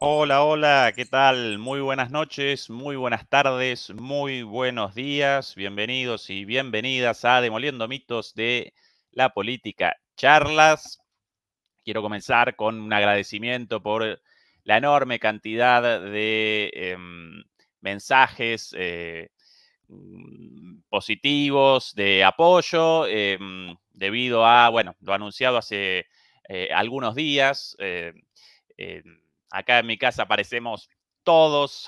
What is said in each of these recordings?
Hola, hola, ¿qué tal? Muy buenas noches, muy buenas tardes, muy buenos días. Bienvenidos y bienvenidas a Demoliendo Mitos de la Política Charlas. Quiero comenzar con un agradecimiento por la enorme cantidad de mensajes positivos, de apoyo, debido a, bueno, lo anunciado hace algunos días. Eh, Acá en mi casa aparecemos todos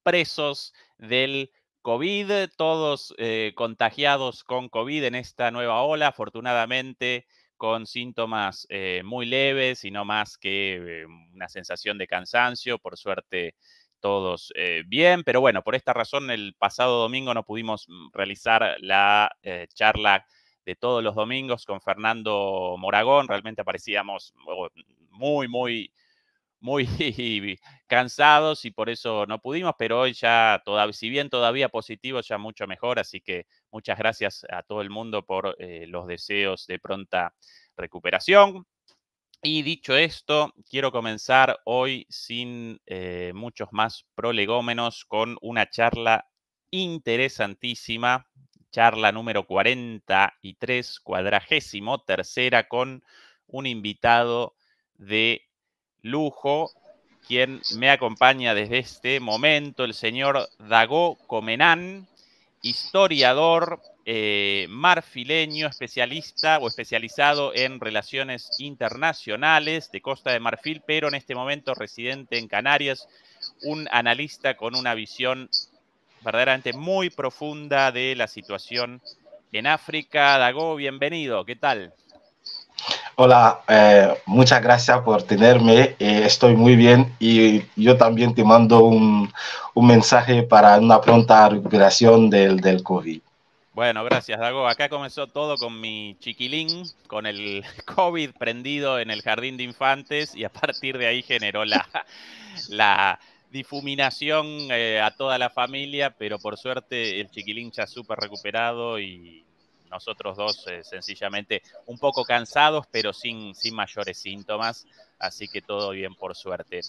presos del COVID, todos contagiados con COVID en esta nueva ola, afortunadamente con síntomas muy leves y no más que una sensación de cansancio. Por suerte, todos bien, pero bueno, por esta razón el pasado domingo no pudimos realizar la charla de todos los domingos con Fernando Moragón. Realmente aparecíamos muy, muy muy cansados y por eso no pudimos, pero hoy ya, si bien todavía positivo, ya mucho mejor, así que muchas gracias a todo el mundo por los deseos de pronta recuperación. Y dicho esto, quiero comenzar hoy sin muchos más prolegómenos con una charla interesantísima, charla número 43, 43ª, con un invitado de lujo, quien me acompaña desde este momento, el señor Dago Comenán, historiador marfileño, especialista o especializado en relaciones internacionales de Costa de Marfil, pero en este momento residente en Canarias, un analista con una visión verdaderamente muy profunda de la situación en África. Dago, bienvenido, ¿qué tal? Hola, muchas gracias por tenerme. Estoy muy bien y yo también te mando un mensaje para una pronta recuperación del COVID. Bueno, gracias, Dago. Acá comenzó todo con mi chiquilín, con el COVID prendido en el jardín de infantes y a partir de ahí generó la difuminación a toda la familia, pero por suerte el chiquilín ya súper recuperado y nosotros dos sencillamente un poco cansados, pero sin mayores síntomas, así que todo bien por suerte.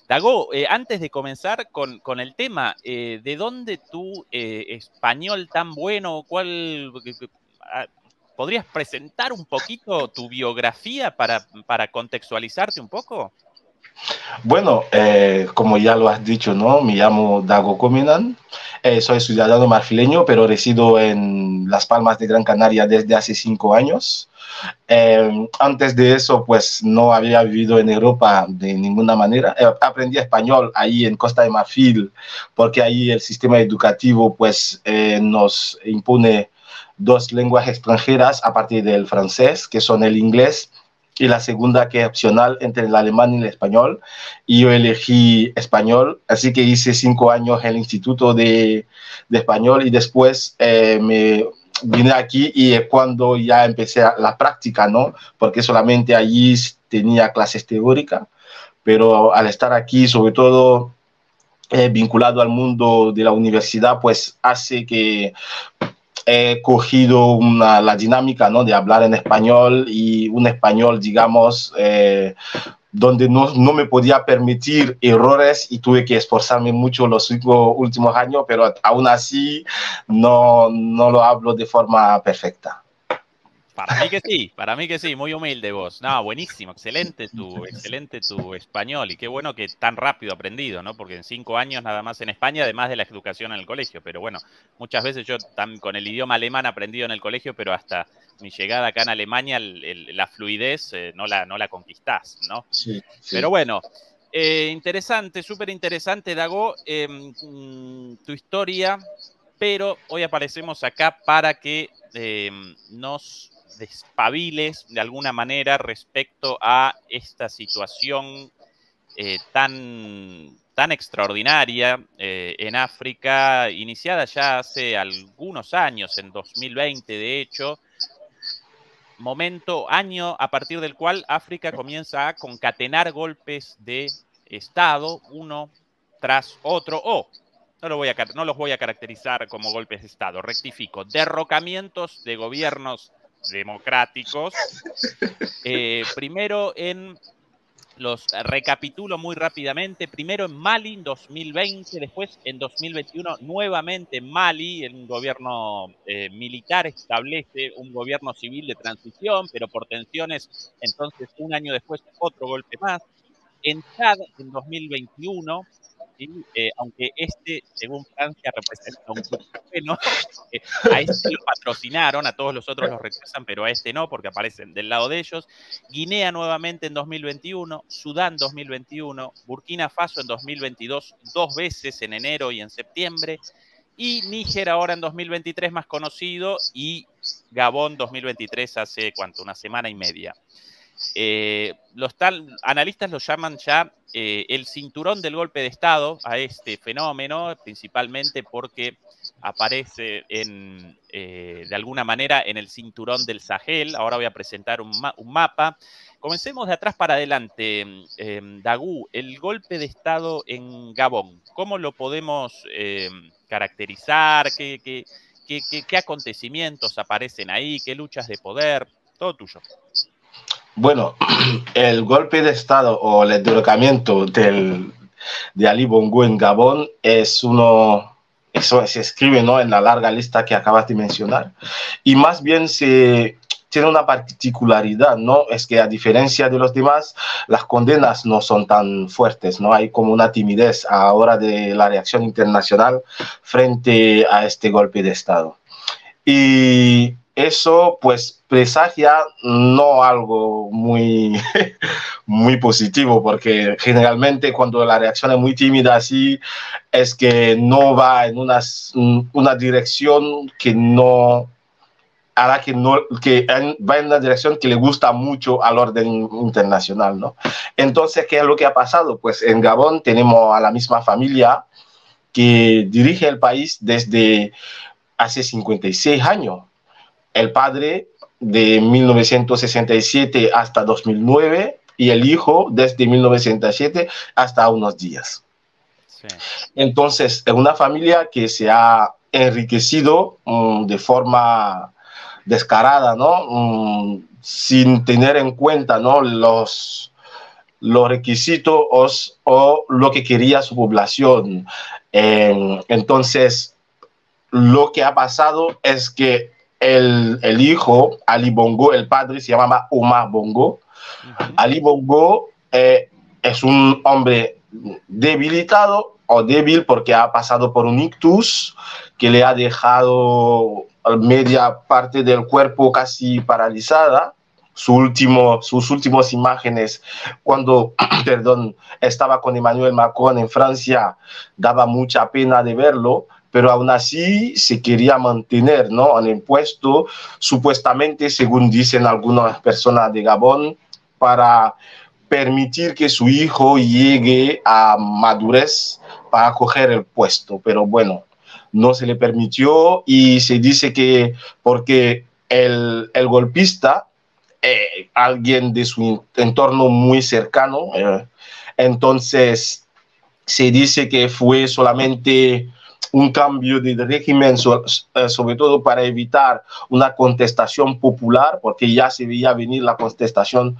Dago, antes de comenzar con el tema, ¿de dónde tu español tan bueno? Ah, ¿Podrías presentar un poquito tu biografía para contextualizarte un poco? Bueno, como ya lo has dicho, ¿no? Me llamo Dago Cominan, soy ciudadano marfileño, pero resido en Las Palmas de Gran Canaria desde hace 5 años. Antes de eso, pues no había vivido en Europa de ninguna manera. Aprendí español ahí en Costa de Marfil, porque ahí el sistema educativo pues nos impone dos lenguas extranjeras a partir del francés, que son el inglés y la segunda que es opcional entre el alemán y el español. Y yo elegí español, así que hice 5 años en el Instituto de Español y después me vine aquí y es cuando ya empecé la práctica, ¿no? Porque solamente allí tenía clases teóricas, pero al estar aquí, sobre todo vinculado al mundo de la universidad, pues hace que he cogido la dinámica, ¿no? De hablar en español y un español, digamos, donde no me podía permitir errores y tuve que esforzarme mucho los últimos años, pero aún así no lo hablo de forma perfecta. Para mí que sí, muy humilde vos. No, buenísimo, excelente tu español y qué bueno que tan rápido aprendido, ¿no? Porque en 5 años nada más en España, además de la educación en el colegio, pero bueno, muchas veces yo con el idioma alemán aprendido en el colegio, pero hasta mi llegada acá en Alemania, la fluidez no la conquistás, ¿no? Sí, Pero sí. bueno, interesante, súper interesante, Dago, tu historia, pero hoy aparecemos acá para que nos despabiles de alguna manera respecto a esta situación tan extraordinaria en África, iniciada ya hace algunos años, en 2020 de hecho, año a partir del cual África comienza a concatenar golpes de Estado uno tras otro, no los voy a caracterizar como golpes de Estado, rectifico, derrocamientos de gobiernos democráticos, primero en Los recapitulo muy rápidamente. Primero en Mali en 2020, después en 2021 nuevamente en Mali, un gobierno militar establece un gobierno civil de transición, pero por tensiones, entonces un año después otro golpe más. En Chad en 2021, ¿sí? Aunque según Francia, representa un grupo bueno, a este lo patrocinaron, a todos los otros los rechazan, pero a este no, porque aparecen del lado de ellos. Guinea nuevamente en 2021, Sudán 2021, Burkina Faso en 2022, 2 veces en enero y en septiembre, y Níger ahora en 2023 más conocido, y Gabón 2023 hace, ¿cuánto? Una semana y media. Los analistas lo llaman ya el cinturón del golpe de Estado a este fenómeno, principalmente porque aparece de alguna manera en el cinturón del Sahel. Ahora voy a presentar un mapa. Comencemos de atrás para adelante. Dagú, el golpe de Estado en Gabón, ¿cómo lo podemos caracterizar? ¿Qué acontecimientos aparecen ahí? ¿Qué luchas de poder? Todo tuyo. Bueno, el golpe de Estado o el derrocamiento de Ali Bongo en Gabón eso se escribe, ¿no?, en la larga lista que acabas de mencionar, y más bien tiene una particularidad, ¿no? Es que a diferencia de los demás, las condenas no son tan fuertes, ¿no? Hay como una timidez a la hora de la reacción internacional frente a este golpe de Estado. Y eso pues presagia no algo muy, muy positivo, porque generalmente cuando la reacción es muy tímida así, es que no va en una dirección que no hará que va en una dirección que le gusta mucho al orden internacional, ¿no? Entonces, ¿qué es lo que ha pasado? Pues en Gabón tenemos a la misma familia que dirige el país desde hace 56 años. El padre de 1967 hasta 2009 y el hijo desde 1907 hasta unos días. Sí. Entonces, es una familia que se ha enriquecido de forma descarada, ¿no? Sin tener en cuenta, ¿no?, los requisitos o lo que quería su población. Entonces, lo que ha pasado es que el hijo, Ali Bongo, el padre se llamaba Omar Bongo. Ali Bongo es un hombre debilitado o débil porque ha pasado por un ictus que le ha dejado media parte del cuerpo casi paralizada. Sus últimas imágenes cuando estaba con Emmanuel Macron en Francia daba mucha pena de verlo, pero aún así se quería mantener, ¿no?, en el puesto, supuestamente, según dicen algunas personas de Gabón, para permitir que su hijo llegue a madurez para coger el puesto. Pero bueno, no se le permitió y se dice que porque el golpista, alguien de su entorno muy cercano, entonces se dice que fue solamente un cambio de régimen, sobre todo para evitar una contestación popular, porque ya se veía venir la contestación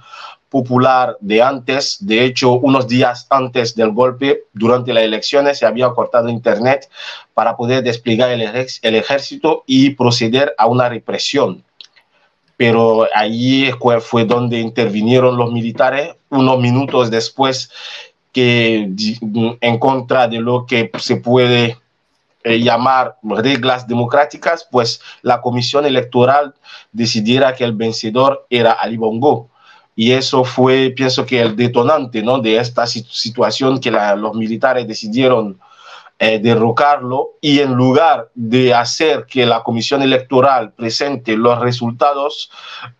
popular de antes. De hecho, unos días antes del golpe, durante las elecciones, se había cortado internet para poder desplegar el ejército y proceder a una represión. Pero allí fue donde intervinieron los militares unos minutos después, que en contra de lo que se puede llamar reglas democráticas, pues la comisión electoral decidiera que el vencedor era Ali Bongo. Y eso fue, pienso que el detonante, ¿no?, de esta situación, que los militares decidieron derrocarlo, y en lugar de hacer que la comisión electoral presente los resultados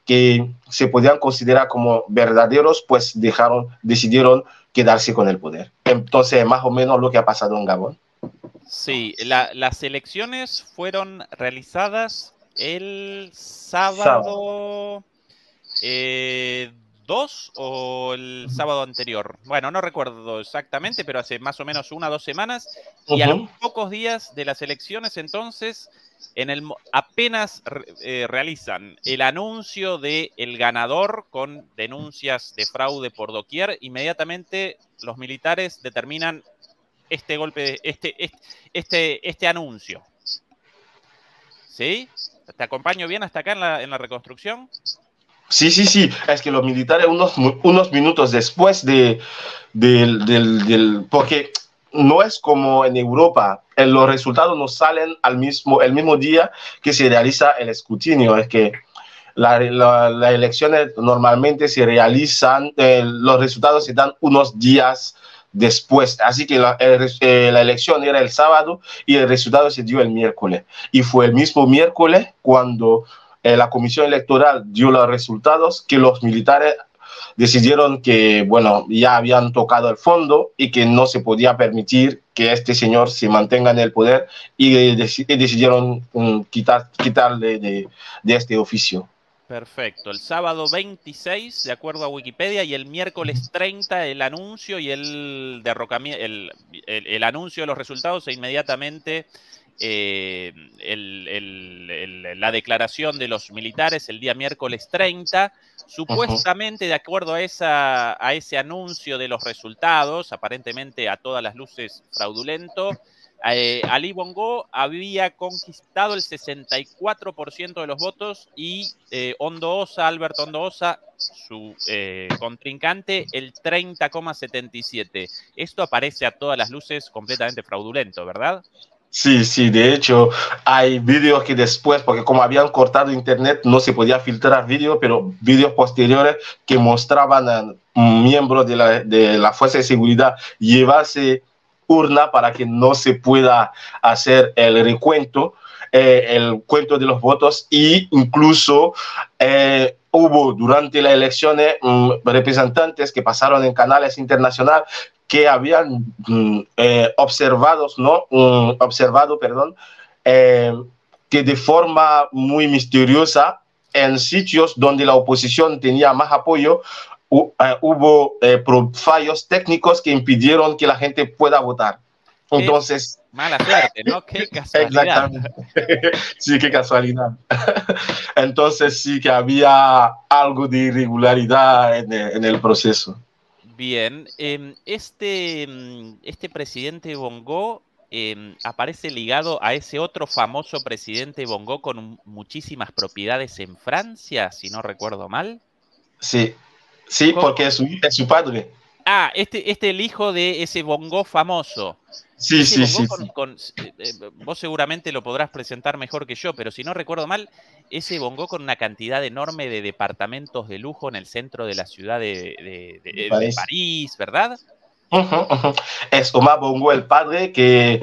que se podían considerar como verdaderos, pues decidieron quedarse con el poder. Entonces, más o menos lo que ha pasado en Gabón. Sí, las elecciones fueron realizadas el sábado 2 o el sábado anterior. Bueno, no recuerdo exactamente, pero hace más o menos 1 o 2 semanas. Y a los pocos días de las elecciones, entonces, apenas realizan el anuncio del ganador con denuncias de fraude por doquier, inmediatamente los militares determinan este golpe, este anuncio. ¿Sí? ¿Te acompaño bien hasta acá en la reconstrucción? Sí, sí, sí. Es que los militares unos minutos después porque no es como en Europa, los resultados no salen el mismo día que se realiza el escrutinio. Es que las elecciones normalmente se realizan, los resultados se dan unos días después. Así que la elección era el sábado y el resultado se dio el miércoles. Y fue el mismo miércoles cuando la comisión electoral dio los resultados que los militares decidieron que, bueno, ya habían tocado el fondo y que no se podía permitir que este señor se mantenga en el poder y decidieron quitarle de este oficio. Perfecto. El sábado 26, de acuerdo a Wikipedia, y el miércoles 30 el anuncio y el derrocamiento, el anuncio de los resultados e inmediatamente la declaración de los militares el día miércoles 30. Supuestamente, de acuerdo a ese anuncio de los resultados, aparentemente a todas las luces fraudulento, Ali Bongo había conquistado el 64% de los votos y Alberto Ondoosa, su contrincante, el 30,77%. Esto aparece a todas las luces completamente fraudulento, ¿verdad? Sí, sí, de hecho hay vídeos que después, porque como habían cortado internet, no se podía filtrar vídeo, pero vídeos posteriores que mostraban a miembros de la Fuerza de Seguridad llevarse urna para que no se pueda hacer el recuento, el cuento de los votos, y incluso hubo durante las elecciones representantes que pasaron en canales internacionales que habían observado, que de forma muy misteriosa en sitios donde la oposición tenía más apoyo, hubo fallos técnicos que impidieron que la gente pueda votar. Entonces, mala suerte, ¿no? Qué casualidad. Exactamente. Sí, qué casualidad. Entonces sí que había algo de irregularidad en el proceso. Bien, este presidente Bongo aparece ligado a ese otro famoso presidente Bongo con muchísimas propiedades en Francia, si no recuerdo mal. Sí, sí, porque es su padre. Ah, el hijo de ese Bongo famoso. Sí, ese sí, Bongo sí. Vos seguramente lo podrás presentar mejor que yo, pero si no recuerdo mal, ese Bongo con una cantidad enorme de departamentos de lujo en el centro de la ciudad de París, ¿verdad? Es Omar Bongo el padre, que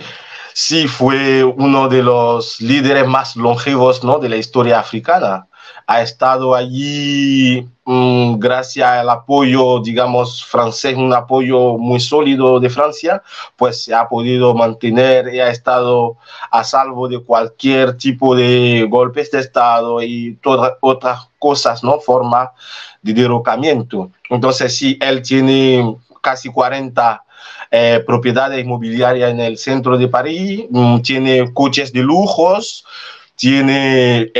sí fue uno de los líderes más longevos, ¿no?, de la historia africana. Ha estado allí gracias al apoyo, digamos, francés, un apoyo muy sólido de Francia, pues se ha podido mantener y ha estado a salvo de cualquier tipo de golpes de Estado y todas otras cosas, ¿no?, forma de derrocamiento. Entonces, sí, él tiene casi 40 propiedades inmobiliarias en el centro de París, tiene coches de lujos, tiene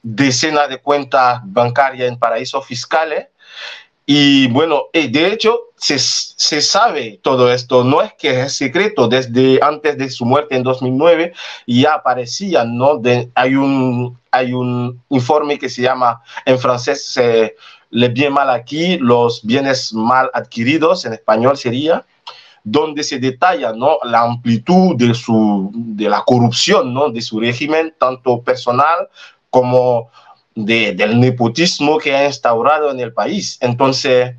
decenas de cuentas bancarias en paraísos fiscales. Y bueno, de hecho, se sabe todo esto, no es que es secreto, desde antes de su muerte en 2009 ya aparecían, ¿no? Hay un informe que se llama, en francés, Les biens mal acquis, los bienes mal adquiridos, en español sería, donde se detalla, ¿no?, la amplitud de la corrupción, ¿no?, de su régimen, tanto personal como del nepotismo que ha instaurado en el país. Entonces,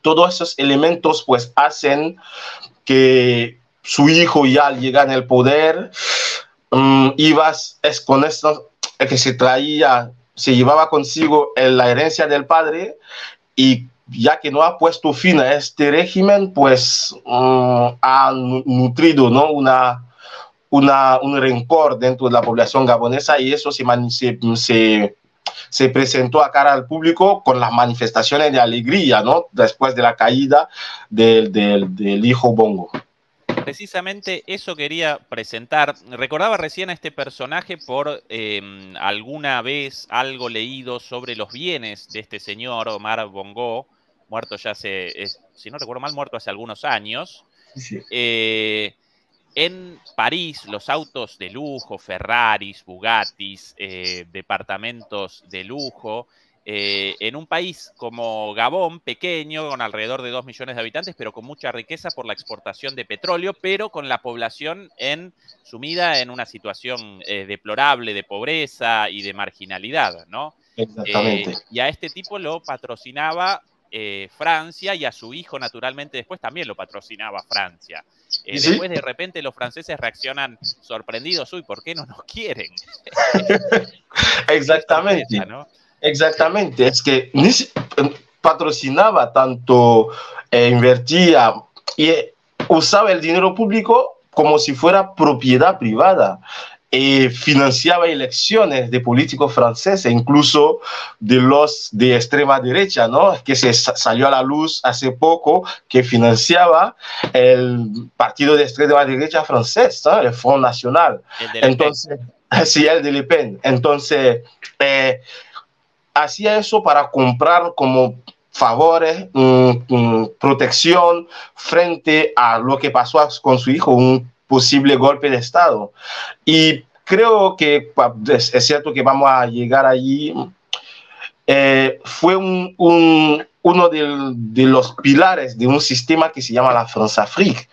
todos esos elementos pues hacen que su hijo, ya al llegar en el poder, es con esto que se llevaba consigo la herencia del padre, y ya que no ha puesto fin a este régimen, pues ha nutrido, ¿no?, un rencor dentro de la población gabonesa, y eso se presentó a cara al público con las manifestaciones de alegría, ¿no? Después de la caída del hijo Bongo. Precisamente eso quería presentar. Recordaba recién a este personaje por alguna vez algo leído sobre los bienes de este señor, Omar Bongo, muerto ya hace, si no recuerdo mal, muerto hace algunos años. Sí. En París, los autos de lujo, Ferraris, Bugattis, departamentos de lujo, en un país como Gabón, pequeño, con alrededor de 2 millones de habitantes, pero con mucha riqueza por la exportación de petróleo, pero con la población sumida en una situación deplorable de pobreza y de marginalidad, ¿no? Exactamente. Y a este tipo lo patrocinaba Francia, y a su hijo, naturalmente, después también lo patrocinaba Francia. ¿Sí? Después, de repente, los franceses reaccionan sorprendidos. Uy, ¿por qué no nos quieren? Exactamente. Sorpresa, ¿no? Exactamente. Es que patrocinaba tanto, invertía y usaba el dinero público como si fuera propiedad privada. Financiaba elecciones de políticos franceses, incluso de los de extrema derecha, ¿no? Que se salió a la luz hace poco, que financiaba el partido de extrema derecha francés, ¿no? El Front National. El de Le Pen. Entonces, sí, el de Le Pen. Entonces, hacía eso para comprar como favores, protección frente a lo que pasó con su hijo, un posible golpe de Estado. Y creo que es cierto que vamos a llegar allí. Fue uno de los pilares de un sistema que se llama la France-Afrique,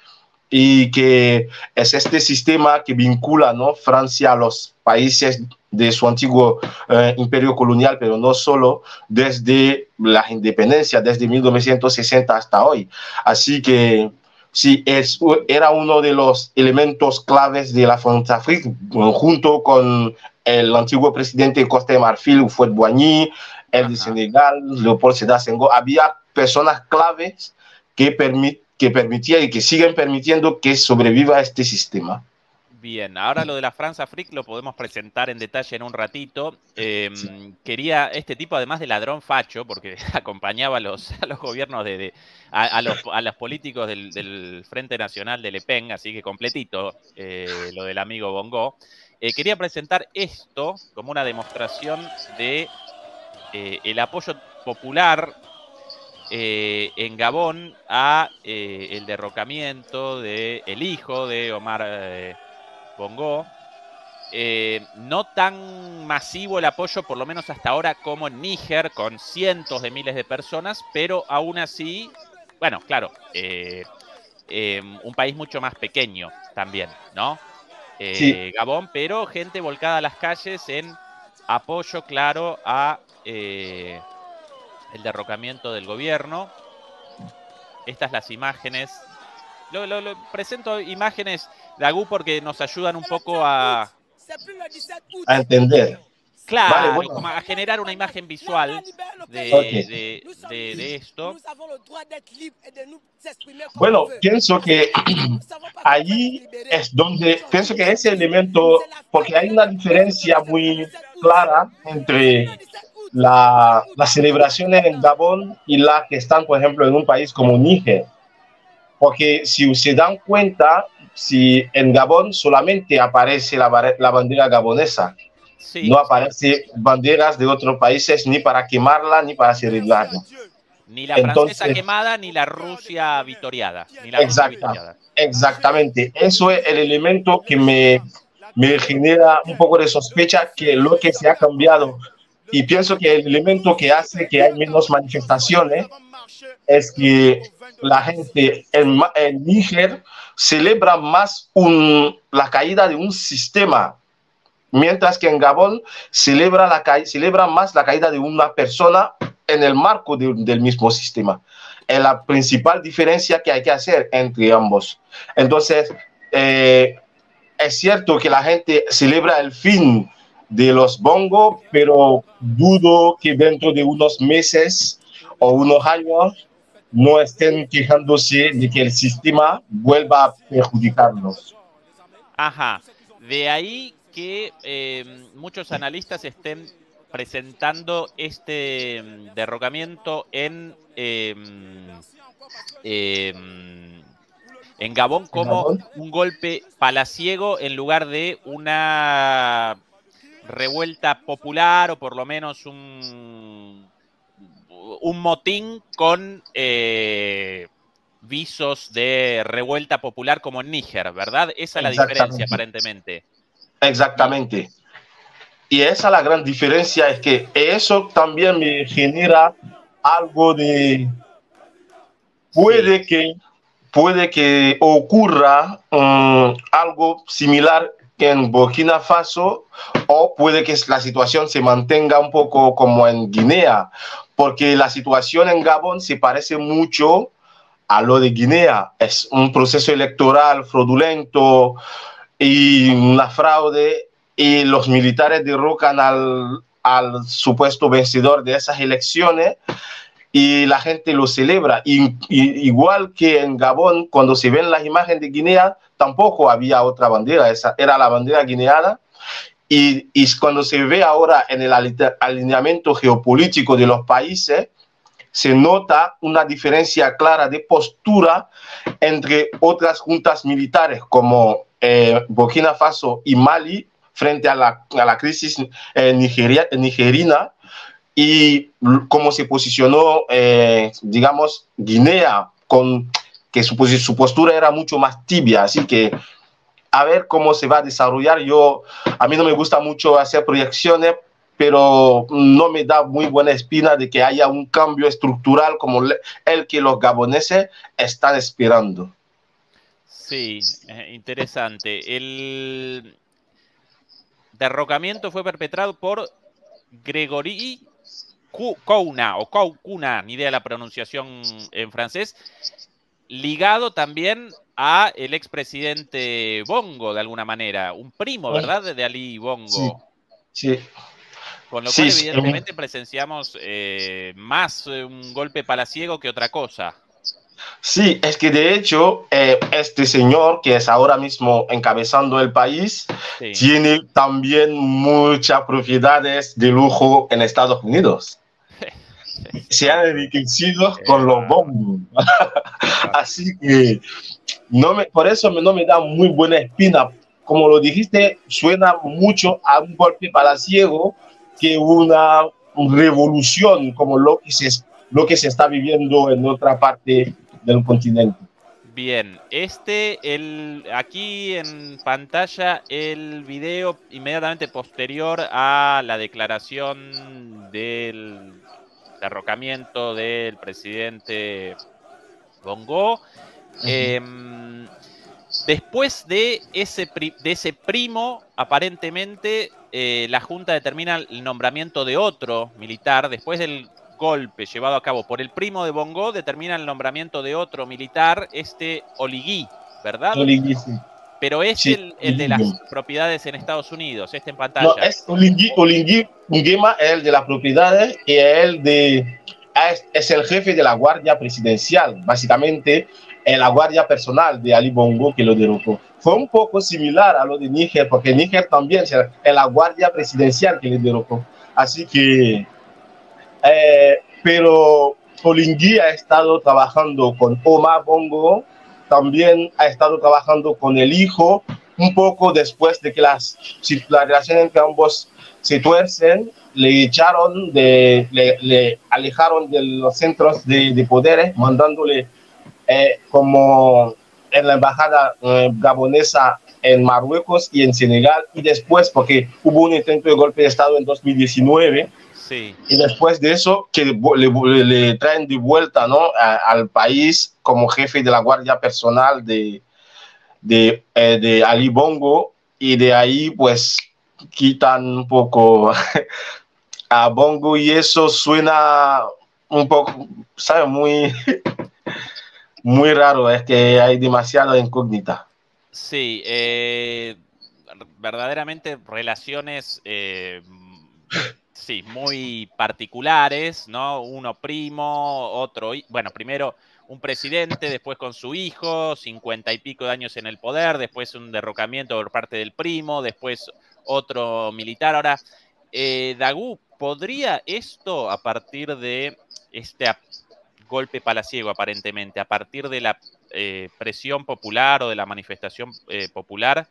y que es este sistema que vincula, ¿no?, Francia a los países de su antiguo imperio colonial, pero no solo, desde la independencia, desde 1960 hasta hoy. Así que sí, era uno de los elementos claves de la France-Afrique, junto con el antiguo presidente de Costa de Marfil, Houphouët-Boigny, el de Senegal, Leopold Sédar Senghor. Había personas claves que permitían y que siguen permitiendo que sobreviva este sistema. Bien, ahora lo de la France-Afrique lo podemos presentar en detalle en un ratito. Sí. Quería este tipo, además de ladrón facho, porque acompañaba a los gobiernos, a los políticos del Frente Nacional de Le Pen, así que completito lo del amigo Bongo. Quería presentar esto como una demostración de el apoyo popular en Gabón a el derrocamiento del hijo de Omar Bongo. No tan masivo el apoyo, por lo menos hasta ahora, como en Níger, con cientos de miles de personas, pero aún así, bueno, claro, un país mucho más pequeño también, ¿no? Sí. Gabón, pero gente volcada a las calles en apoyo claro a el derrocamiento del gobierno. Estas las imágenes. Lo presento imágenes, Dagú, porque nos ayudan un poco a entender. Claro, vale, bueno, como a generar una imagen visual de esto. Bueno, pienso que allí es donde, pienso que ese elemento, porque hay una diferencia muy clara entre las celebraciones en Gabón y las que están, por ejemplo, en un país como Níger. Porque si se dan cuenta, si en Gabón solamente aparece la bandera gabonesa, sí, no aparece banderas de otros países ni para quemarla ni para celebrarla. Ni la francesa quemada, ni la Rusia vitoriada. Ni la Rusia vitoriada. Exactamente. Eso es el elemento que me genera un poco de sospecha, que lo que se ha cambiado. Y pienso que el elemento que hace que hay menos manifestaciones es que la gente en Níger celebra más la caída de un sistema, mientras que en Gabón celebra más la caída de una persona en el marco del mismo sistema. Es la principal diferencia que hay que hacer entre ambos. Entonces, es cierto que la gente celebra el fin de los Bongo, pero dudo que dentro de unos meses o unos años no estén quejándose de que el sistema vuelva a perjudicarlos. Ajá. De ahí que muchos analistas estén presentando este derrocamiento en Gabón como un golpe palaciego en lugar de una revuelta popular o por lo menos un motín con visos de revuelta popular como en Níger, ¿verdad? Esa es la diferencia, aparentemente. Exactamente. Y esa es la gran diferencia, es que eso también me genera algo de... Puede que ocurra algo similar en Burkina Faso, o puede que la situación se mantenga un poco como en Guinea, porque la situación en Gabón se parece mucho a lo de Guinea. Es un proceso electoral fraudulento y una fraude, y los militares derrocan al supuesto vencedor de esas elecciones y la gente lo celebra. Igual que en Gabón, cuando se ven las imágenes de Guinea, tampoco había otra bandera, esa era la bandera guineana. Y cuando se ve ahora en el alineamiento geopolítico de los países, se nota una diferencia clara de postura entre otras juntas militares como Burkina Faso y Mali frente a la crisis nigerina, y cómo se posicionó, digamos, Guinea, que su postura era mucho más tibia. Así que a ver cómo se va a desarrollar. A mí no me gusta mucho hacer proyecciones, pero no me da muy buena espina de que haya un cambio estructural como el que los gaboneses están esperando. Sí, interesante. El derrocamiento fue perpetrado por Gregory Kouna, o Kouna, ni idea de la pronunciación en francés, ligado también a el expresidente Bongo, de alguna manera, un primo, ¿verdad?, de Ali Bongo. Sí, sí. Con lo cual, evidentemente, presenciamos más un golpe palaciego que otra cosa. Sí, es que de hecho este señor que es ahora mismo encabezando el país tiene también muchas propiedades de lujo en Estados Unidos. Se han enriquecido con los bombos. Así que por eso no me da muy buena espina. Como lo dijiste, suena mucho a un golpe palaciego que una revolución como lo que se está viviendo en otra parte del continente. Bien, aquí en pantalla el video inmediatamente posterior a la declaración del derrocamiento del presidente Bongo. Después de ese primo, aparentemente la Junta determina el nombramiento de otro militar. Después del golpe llevado a cabo por el primo de Bongo, determina el nombramiento de otro militar, Oligui, ¿verdad? Oligui, sí. Pero es sí, el de las propiedades en Estados Unidos, en pantalla. No, es Oligui Nguema, el de las propiedades, y es el jefe de la Guardia Presidencial, básicamente la guardia personal de Ali Bongo que lo derrocó. Fue un poco similar a lo de Níger, porque Níger también es la Guardia Presidencial que le derrocó. Así que, pero Oligui ha estado trabajando con Omar Bongo, también ha estado trabajando con el hijo, un poco después de que la relación entre ambos se tuercen, le alejaron de los centros de poderes, mandándole como en la embajada gabonesa en Marruecos y en Senegal, y después, porque hubo un intento de golpe de Estado en 2019, sí. Y después de eso, que le traen de vuelta, ¿no?, al país como jefe de la guardia personal de Ali Bongo, y de ahí pues quitan un poco a Bongo, y eso suena un poco, ¿sabes? Muy raro, es que hay demasiada incógnita. Sí, verdaderamente relaciones sí, muy particulares, ¿no? Uno primo, otro, bueno, primero un presidente, después con su hijo, 50 y pico de años en el poder, después un derrocamiento por parte del primo, después otro militar. Ahora, Dagú, ¿podría esto, a partir de este golpe palaciego, aparentemente, a partir de la presión popular o de la manifestación popular,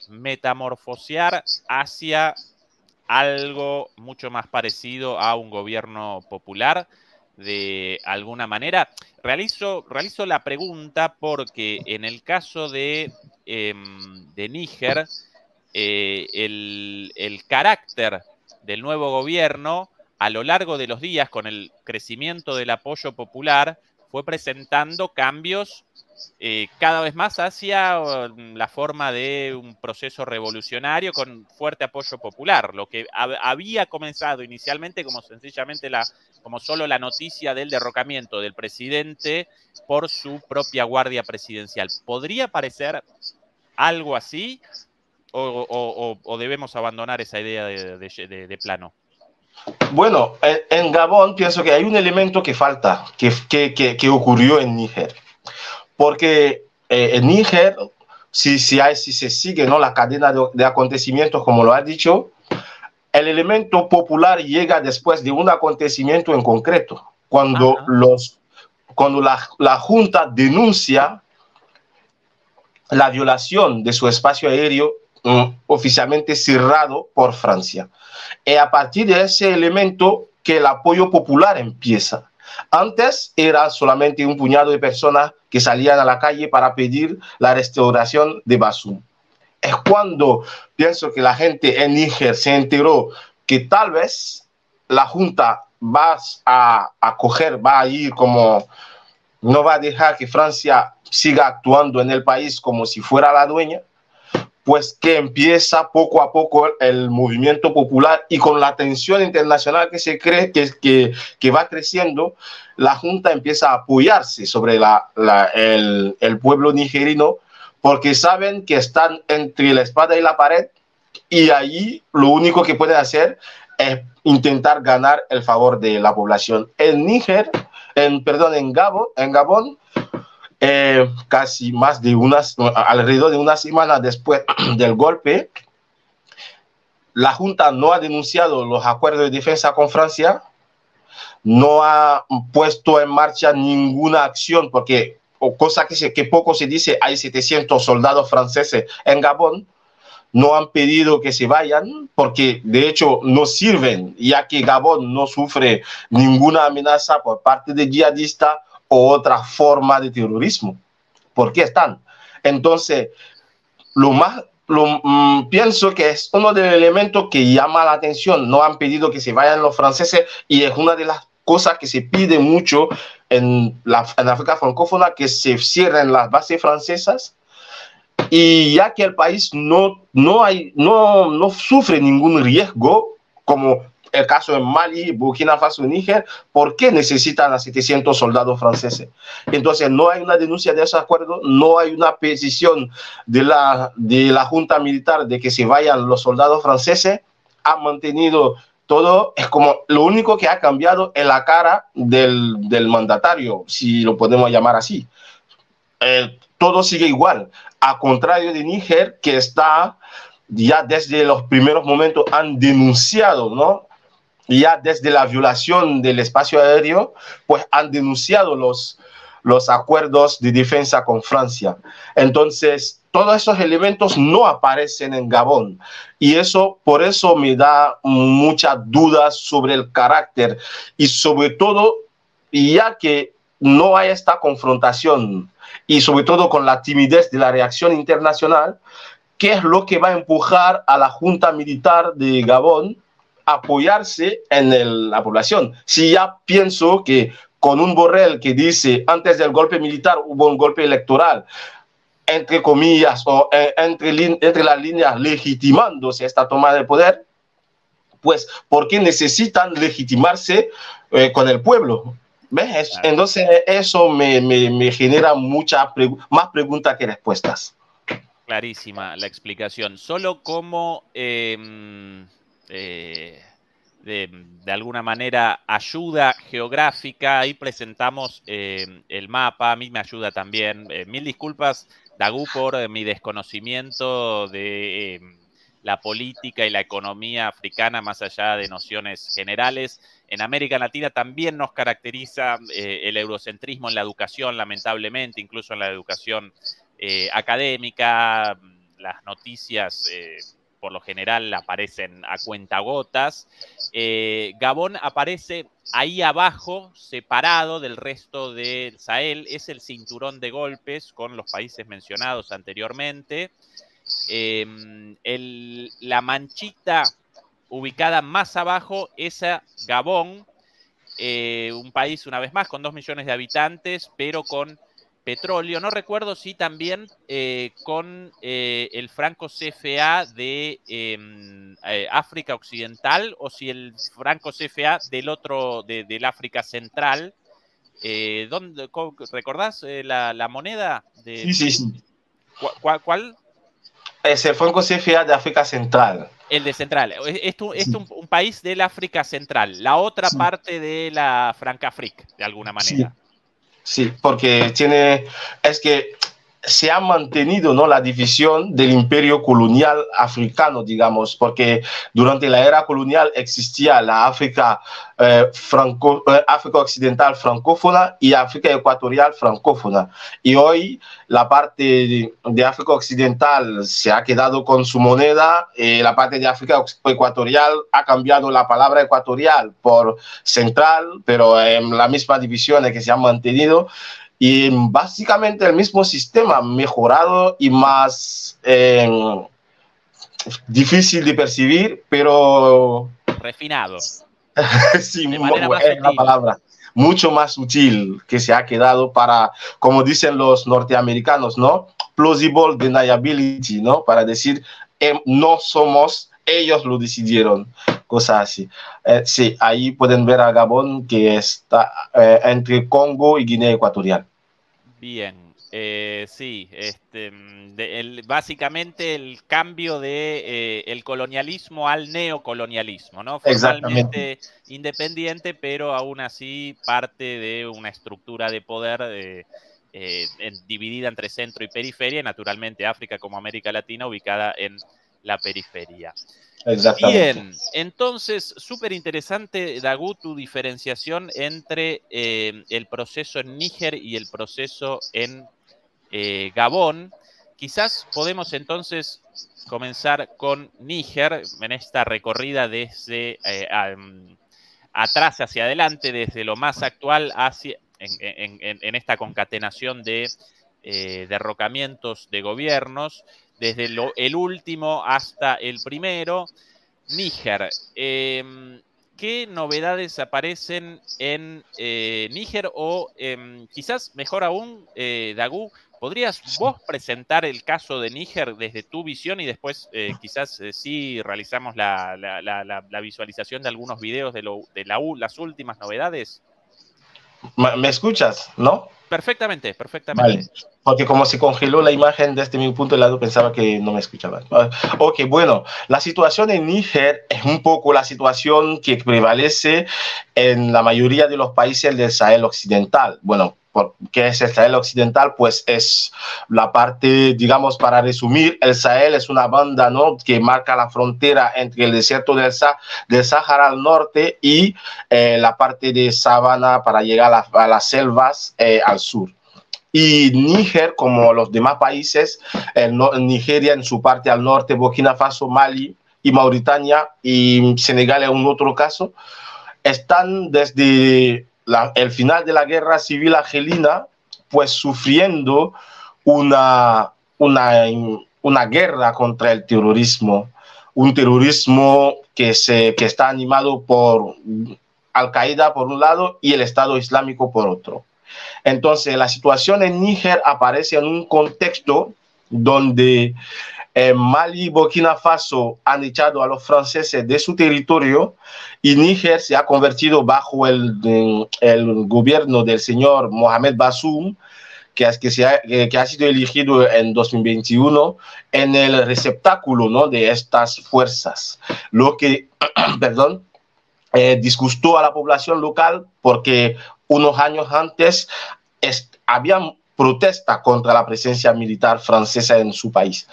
metamorfosear hacia algo mucho más parecido a un gobierno popular de alguna manera? Realizo la pregunta porque en el caso de Níger, el carácter del nuevo gobierno a lo largo de los días, con el crecimiento del apoyo popular, fue presentando cambios cada vez más hacia la forma de un proceso revolucionario con fuerte apoyo popular, lo que había comenzado inicialmente como sencillamente como solo la noticia del derrocamiento del presidente por su propia guardia presidencial. ¿Podría parecer algo así o debemos abandonar esa idea de plano? Bueno, en Gabón pienso que hay un elemento que falta, que ocurrió en Níger. Porque en Níger, si se sigue, ¿no?, la cadena de acontecimientos, como lo has dicho, el elemento popular llega después de un acontecimiento en concreto. Cuando, la Junta denuncia la violación de su espacio aéreo oficialmente cerrado por Francia. Y a partir de ese elemento que el apoyo popular empieza. Antes era solamente un puñado de personas que salían a la calle para pedir la restauración de Bazoum. Es cuando pienso que la gente en Níger se enteró que tal vez la Junta va va a ir como, no va a dejar que Francia siga actuando en el país como si fuera la dueña, pues que empieza poco a poco el movimiento popular, y con la tensión internacional que se cree que va creciendo, la Junta empieza a apoyarse sobre el pueblo nigerino, porque saben que están entre la espada y la pared, y allí lo único que pueden hacer es intentar ganar el favor de la población. En Níger, en Gabón, casi alrededor de una semana después del golpe, la Junta no ha denunciado los acuerdos de defensa con Francia, no ha puesto en marcha ninguna acción, porque, cosa que poco se dice, hay 700 soldados franceses en Gabón. No han pedido que se vayan porque de hecho no sirven, ya que Gabón no sufre ninguna amenaza por parte de yihadistas o otra forma de terrorismo. ¿Por qué están? Entonces, pienso que es uno de los elementos que llama la atención. No han pedido que se vayan los franceses, y es una de las cosas que se pide mucho en África francófona, que se cierren las bases francesas, y ya que el país no sufre ningún riesgo, como el caso en Mali, Burkina Faso, Níger, ¿por qué necesitan a 700 soldados franceses? Entonces no hay una denuncia de ese acuerdo, no hay una petición de la Junta Militar de que se vayan los soldados franceses. Ha mantenido todo, es como lo único que ha cambiado en la cara del mandatario, si lo podemos llamar así. Todo sigue igual, a contrario de Níger, que está ya desde los primeros momentos han denunciado, ¿no? Ya desde la violación del espacio aéreo, pues han denunciado los acuerdos de defensa con Francia. Entonces, todos esos elementos no aparecen en Gabón, y por eso me da muchas dudas sobre el carácter, y sobre todo, ya que no hay esta confrontación, y sobre todo con la timidez de la reacción internacional, ¿qué es lo que va a empujar a la Junta Militar de Gabón a apoyarse en la población? Si ya pienso que con un Borrell que dice antes del golpe militar hubo un golpe electoral, entre comillas, o entre las líneas, legitimándose esta toma de poder, pues ¿por qué necesitan legitimarse con el pueblo? ¿Ves? Claro. Entonces eso me genera más preguntas que respuestas. Clarísima la explicación. Solo como de alguna manera ayuda geográfica, ahí presentamos el mapa. A mí me ayuda también. Mil disculpas, Dagú, por mi desconocimiento la política y la economía africana más allá de nociones generales. En América Latina también nos caracteriza el eurocentrismo en la educación, lamentablemente, incluso en la educación académica. Las noticias por lo general aparecen a cuentagotas. Gabón aparece ahí abajo, separado del resto del Sahel, es el cinturón de golpes con los países mencionados anteriormente. La manchita ubicada más abajo es a Gabón, un país, una vez más, con 2 millones de habitantes, pero con petróleo. No recuerdo si también con el franco CFA de África Occidental o si el franco CFA del África Central. ¿Recordás la moneda? Sí, sí, sí. ¿Cuál? Es el franco CFA de África Central. El de Central. Es un país del África Central, la otra parte de la Francafrique, de alguna manera. Sí, porque es que se ha mantenido, ¿no?, la división del imperio colonial africano, digamos, porque durante la era colonial existía la África, África occidental francófona y África ecuatorial francófona. Y hoy la parte de África occidental se ha quedado con su moneda, la parte de África ecuatorial ha cambiado la palabra ecuatorial por central, pero la misma división es que se ha mantenido. Y básicamente el mismo sistema mejorado y más difícil de percibir, pero refinado. Sí, es la palabra. Mucho más sutil que se ha quedado para, como dicen los norteamericanos, ¿no? Plausible deniability, ¿no? Para decir, no somos, ellos lo decidieron, cosas así. Sí, ahí pueden ver a Gabón, que está entre Congo y Guinea Ecuatorial. Bien, sí, básicamente el cambio de el colonialismo al neocolonialismo, ¿no? Formalmente independiente, pero aún así parte de una estructura de poder dividida entre centro y periferia, y naturalmente África como América Latina ubicada en la periferia. Bien, entonces, súper interesante, Dagu, tu diferenciación entre el proceso en Níger y el proceso en Gabón. Quizás podemos entonces comenzar con Níger, en esta recorrida desde atrás hacia adelante, desde lo más actual hacia en esta concatenación de derrocamientos de gobiernos, desde el último hasta el primero. Níger, ¿qué novedades aparecen en Níger? O quizás, mejor aún, Dagu, ¿podrías vos presentar el caso de Níger desde tu visión y después quizás sí realizamos la visualización de algunos videos de las últimas novedades? ¿Me escuchas, no? Perfectamente, perfectamente. Vale, porque como se congeló la imagen desde mi punto de lado, pensaba que no me escuchaban. Ok, bueno, la situación en Níger es un poco la situación que prevalece en la mayoría de los países del Sahel occidental. Bueno, ¿qué es el Sahel occidental? Pues es la parte, digamos, para resumir, el Sahel es una banda, ¿no?, que marca la frontera entre el desierto del Sáhara al norte y la parte de sabana para llegar a las selvas al sur. Y Níger, como los demás países, Nigeria en su parte al norte, Burkina Faso, Mali y Mauritania y Senegal en un otro caso, están desde el final de la guerra civil argelina, pues sufriendo una guerra contra el terrorismo, un terrorismo que está animado por Al-Qaeda por un lado y el Estado Islámico por otro. Entonces, la situación en Níger aparece en un contexto donde Mali y Burkina Faso han echado a los franceses de su territorio y Níger se ha convertido bajo el gobierno del señor Mohamed Bazoum, que ha sido elegido en 2021 en el receptáculo, ¿no?, de estas fuerzas. Lo que, perdón, disgustó a la población local porque unos años antes había protesta contra la presencia militar francesa en su país.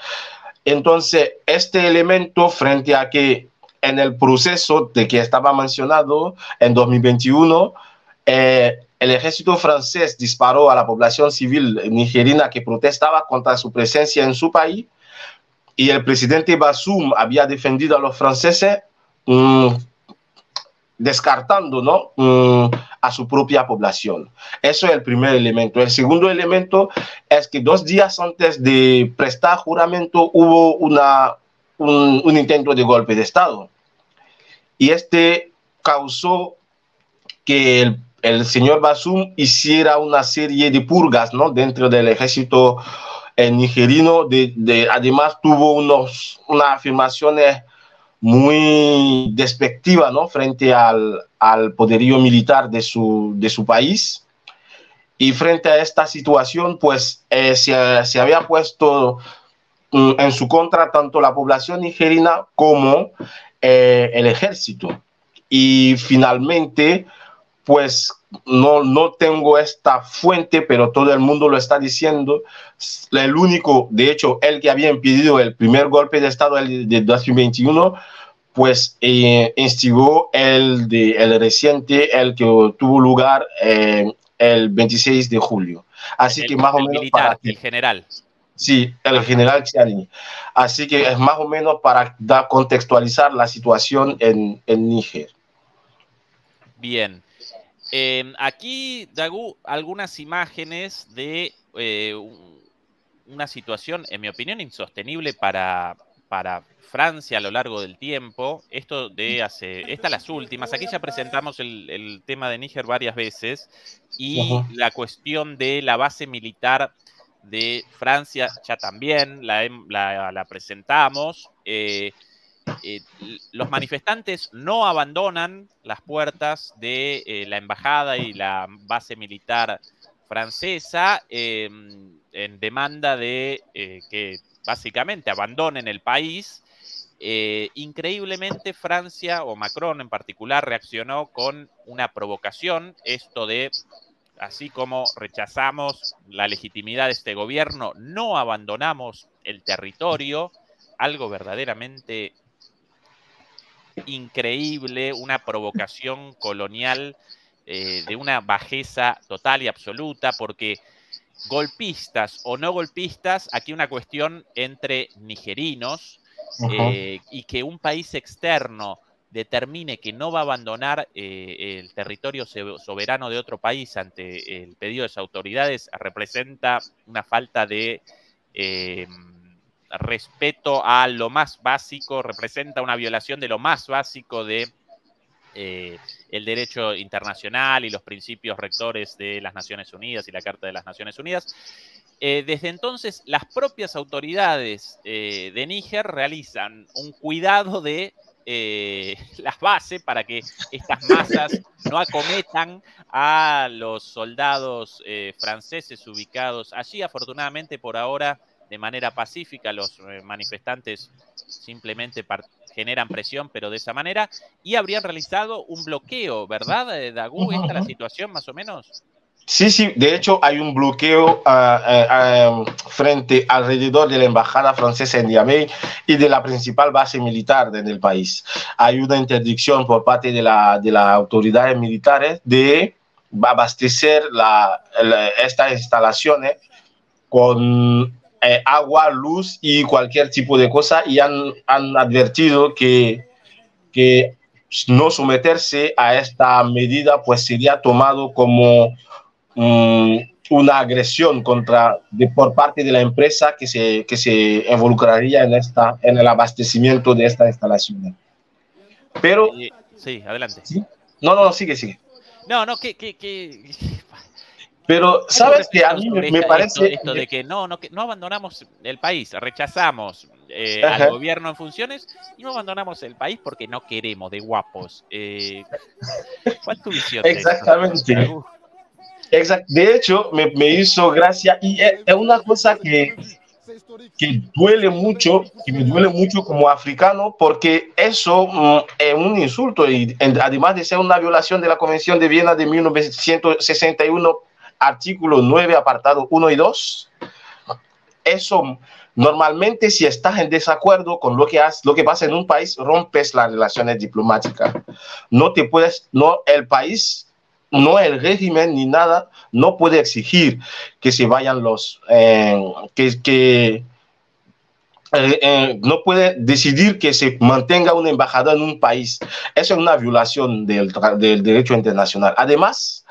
Entonces, este elemento frente a que en el proceso de que estaba mencionado en 2021, el ejército francés disparó a la población civil nigerina que protestaba contra su presencia en su país y el presidente Bazoum había defendido a los franceses descartando, ¿no? A su propia población. Eso es el primer elemento. El segundo elemento es que 2 días antes de prestar juramento hubo un intento de golpe de Estado. Y este causó que el señor Bazoum hiciera una serie de purgas, ¿no? Dentro del ejército nigerino. Además tuvo unas afirmaciones muy despectiva, ¿no? Frente al poderío militar de su país. Y frente a esta situación, pues se había puesto en su contra tanto la población nigerina como el ejército. Y finalmente, pues no tengo esta fuente, pero todo el mundo lo está diciendo. El único, de hecho, el que había impedido el primer golpe de Estado de 2021, pues instigó el reciente, el que tuvo lugar el 26 de julio. Así que más o menos... Militar, el general. Sí, el general Chiani. Así que es más o menos para contextualizar la situación en Níger. Bien. Aquí, Dagu, algunas imágenes de una situación, en mi opinión, insostenible para Francia a lo largo del tiempo. Esto de estas las últimas. Aquí ya presentamos el tema de Níger varias veces y la cuestión de la base militar de Francia ya también la presentamos. Los manifestantes no abandonan las puertas de la embajada y la base militar francesa en demanda de que básicamente abandonen el país. Increíblemente Francia, o Macron en particular, reaccionó con una provocación, esto de, así como rechazamos la legitimidad de este gobierno, no abandonamos el territorio, algo verdaderamente increíble, una provocación colonial de una bajeza total y absoluta, porque golpistas o no golpistas, aquí una cuestión entre nigerinos, y que un país externo determine que no va a abandonar el territorio soberano de otro país ante el pedido de sus autoridades representa una falta de respeto a lo más básico, representa una violación de lo más básico de el derecho internacional y los principios rectores de las Naciones Unidas y la Carta de las Naciones Unidas. Desde entonces, las propias autoridades de Níger realizan un cuidado de las bases para que estas masas no acometan a los soldados franceses ubicados allí. Afortunadamente, por ahora, de manera pacífica, los manifestantes simplemente generan presión, pero de esa manera, y habrían realizado un bloqueo, ¿verdad, Dagu? ¿Esta es la situación más o menos? Sí, sí, de hecho hay un bloqueo frente alrededor de la embajada francesa en Niamey y de la principal base militar del país. Hay una interdicción por parte de las autoridades militares de abastecer estas instalaciones con agua, luz y cualquier tipo de cosa, y han advertido que no someterse a esta medida pues sería tomado como una agresión por parte de la empresa que se involucraría en el abastecimiento de esta instalación. Pero... sí, adelante. ¿Sí? No, sigue. No, pero, ¿sabes que a mí me parece... Esto de que no abandonamos el país, rechazamos al gobierno en funciones y no abandonamos el país porque no queremos, de guapos. ¿Cuál es tu visión? Exactamente. De hecho, me hizo gracia y es una cosa que duele mucho, que me duele mucho como africano, porque eso es un insulto y además de ser una violación de la Convención de Viena de 1961, artículo 9, apartado 1 y 2, eso normalmente, si estás en desacuerdo con lo que pasa en un país, rompes las relaciones diplomáticas. No te puedes, no el país, no el régimen ni nada, no puede exigir que se vayan no puede decidir que se mantenga una embajada en un país. Eso es una violación del derecho internacional. Además,